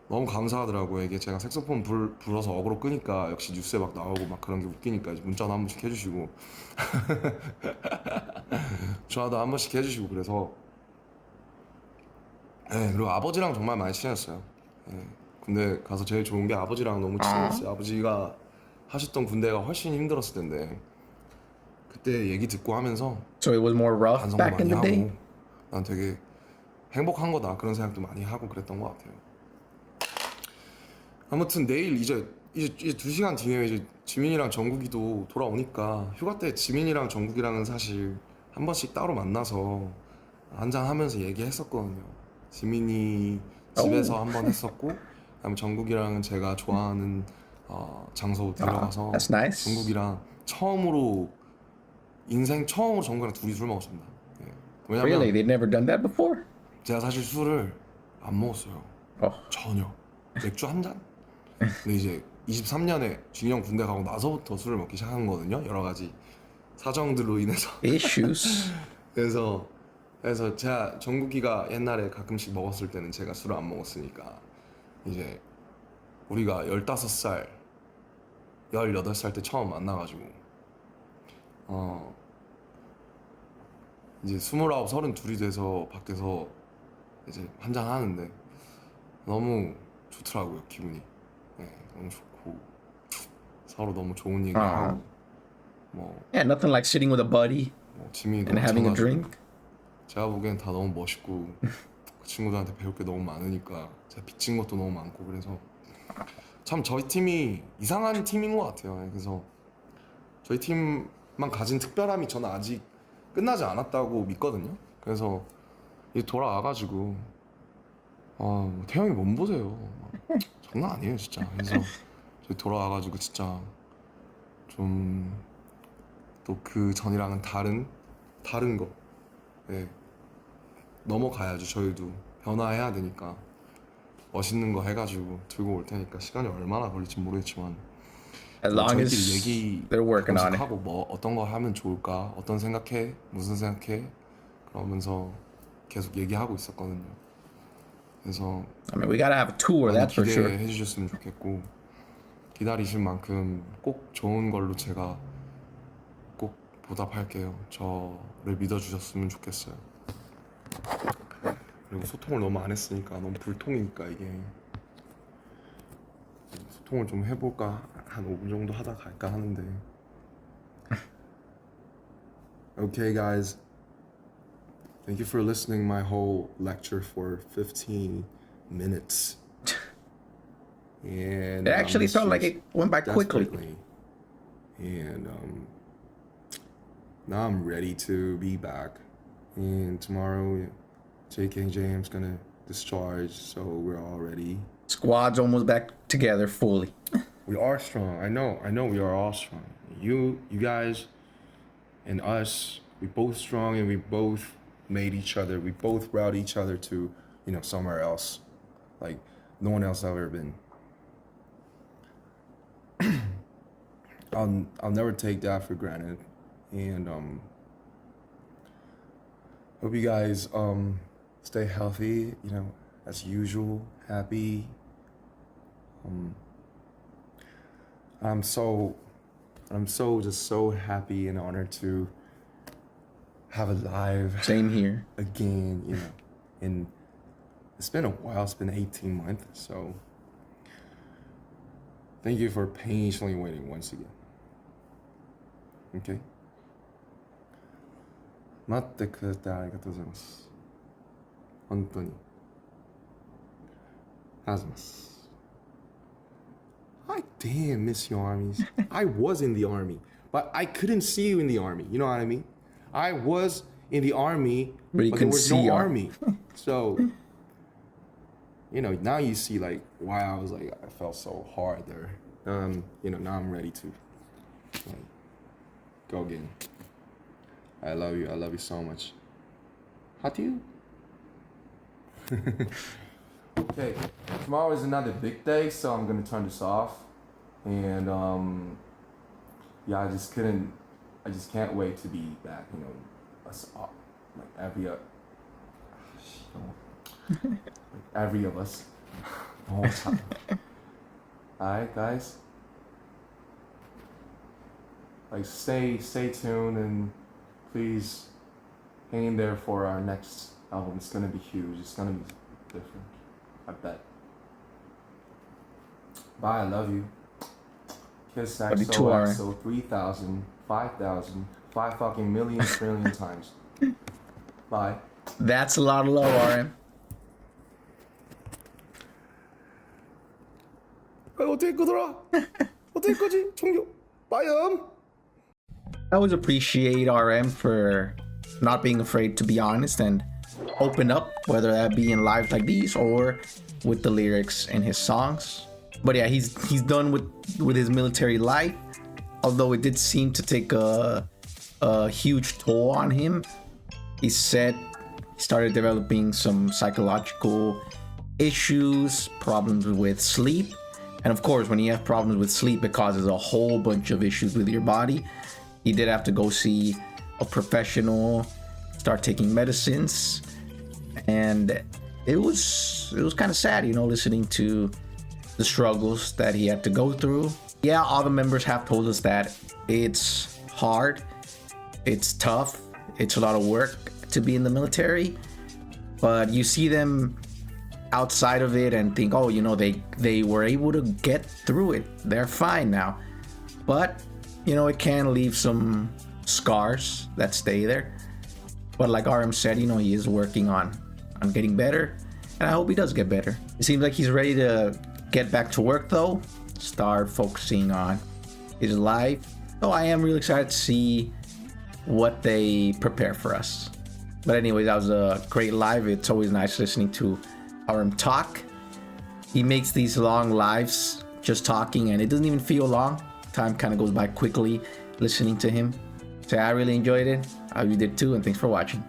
너무 감사하더라고요. 이게 제가 색소폰 불어서 어그로 끄니까 역시 뉴스에 막 나오고 막 그런 게 웃기니까 이제 문자도 한 번씩 해주시고 전화도 한 번씩 해주시고 그래서 네, 그리고 아버지랑 정말 많이 친했어요. 네, 군대 가서 제일 좋은 게 아버지랑 너무 친했어요. 아버지가 하셨던 군대가 훨씬 힘들었을 텐데 그때 얘기 듣고 하면서 So it was more rough 반성도 back in 많이 the day? 하고 난 되게 행복한 거다 그런 생각도 많이 하고 그랬던 것 같아요. 아무튼 내일 이제 2시간 뒤에 이제 지민이랑 정국이도 돌아오니까 휴가 때 지민이랑 정국이랑은 사실 한 번씩 따로 만나서 한잔 하면서 얘기했었거든요. 지민이 집에서 Oh, 한 번 했었고 그다음에 정국이랑은 제가 좋아하는 장소 데려가서 that's nice. 정국이랑 인생 처음으로 정국이랑 둘이 술 먹었습니다. 예. Really? 왜냐면 They'd never done that before? 제가 사실 술을 안 먹었어요. Oh, 전혀. 맥주 한 잔? 근데 이제 23년에 진영 군대 가고 나서부터 술을 먹기 시작한 거거든요. 여러 가지 사정들로 인해서. issues. 그래서 제가 정국이가 옛날에 가끔씩 먹었을 때는 제가 술을 안 먹었으니까 이제 우리가 15살, 18살 때 처음 만나가지고 이제 29, 32이 돼서 밖에서 이제 한잔 하는데 너무 좋더라고요, 기분이. 네, 너무 좋고 서로 너무 좋은 얘기하고 뭐, Yeah, nothing like sitting with a buddy 지민이도 and having a 마찬가지고 drink. 제가 보기엔 다 너무 멋있고 그 친구들한테 배울 게 너무 많으니까 제가 빚진 것도 너무 많고 그래서 참 저희 팀이 이상한 팀인 것 같아요. 네, 그래서 저희 팀만 가진 특별함이 저는 아직 끝나지 않았다고 믿거든요. 그래서 이제 돌아와가지고 태형이 몸 보세요. 장난 아니에요 진짜. 그래서 저희 돌아와가지고 진짜 좀 또 그 전이랑은 다른 거 예, 넘어가야죠. 저희도 변화해야 되니까 멋있는 거 해가지고 들고 올 테니까 시간이 얼마나 걸릴지 모르겠지만 As 뭐 long 저희끼리 as 얘기 they're working on 가끔씩 it. 하고 뭐 어떤 거 하면 좋을까 어떤 생각해 무슨 생각해 그러면서 계속 얘기하고 있었거든요. 그래서 I mean, we gotta have a tour, 많이 that's for sure. 기대해 주셨으면 좋겠고 기다리신 만큼 꼭 좋은 걸로 제가 꼭 보답할게요. 저를 믿어주셨으면 좋겠어요. 그리고 소통을 너무 안 했으니까 너무 불통이니까 이게 소통을 좀 해볼까 한 5분 정도 하다 갈까 하는데 Okay guys, thank you for listening my whole lecture for 15 minutes. And It actually felt like it went by quickly. desperately. And now I'm ready to be back. And tomorrow, JK and JM's gonna discharge, so we're all ready. Squad's almost back together fully. We are strong. I know we are all strong. You guys and us, we both strong and we both made each other. We both brought each other to, somewhere else. Like no one else have ever been. I'll never take that for granted. And hope you guys stay healthy, as usual, happy. I'm so just so happy and honored to have a live Same here. again, and it's been a while. It's been 18 months, so thank you for patiently waiting once again. Okay. 待ってくれてありがとうございます。本当に。ありがとうございます。I damn miss your armies. I was in the army, but I couldn't see you in the army. You know what I mean? I was in the army, But you there couldn't was see no our- army. So, now you see like why I was like I felt so hard there. Now I'm ready to like go again. I love you. I love you so much. How do you? Okay, tomorrow is another big day, so I'm gonna turn this off. And yeah, I just can't wait to be back. Us all, like every of us, the whole time. All right, guys. Like stay tuned and please hang in there for our next album. It's gonna be huge. It's gonna be different. I bet. Bye. I love you. Kiss Love you too, Aaron. XOXO 3,000, 5,000, 5 fucking million trillion times. Bye. That's a lot of love, RM. 어떻게 끄더라? 어떻게 끄지? 종료. Bye. I always appreciate RM for not being afraid to be honest and open up, whether that be in lives like these or with the lyrics in his songs. But yeah, he's done with his military life, although it did seem to take a huge toll on him. He said he started developing some psychological issues, problems with sleep. And of course, when you have problems with sleep, it causes a whole bunch of issues with your body. He did have to go see a professional, start taking medicines, and it was kind of sad, listening to the struggles that he had to go through. Yeah, all the members have told us that it's hard, it's tough, it's a lot of work to be in the military, but you see them outside of it and think, oh, they were able to get through it. They're fine now. But, it can leave some scars that stay there. But like RM said, he is working on getting better, and I hope he does get better. It seems like he's ready to get back to work though, start focusing on his life. So I am really excited to see what they prepare for us. But anyways, that was a great live. It's always nice listening to RM talk. He makes these long lives just talking, and it doesn't even feel long. Time kind of goes by quickly listening to him. So I really enjoyed it. I hope you did too, and thanks for watching.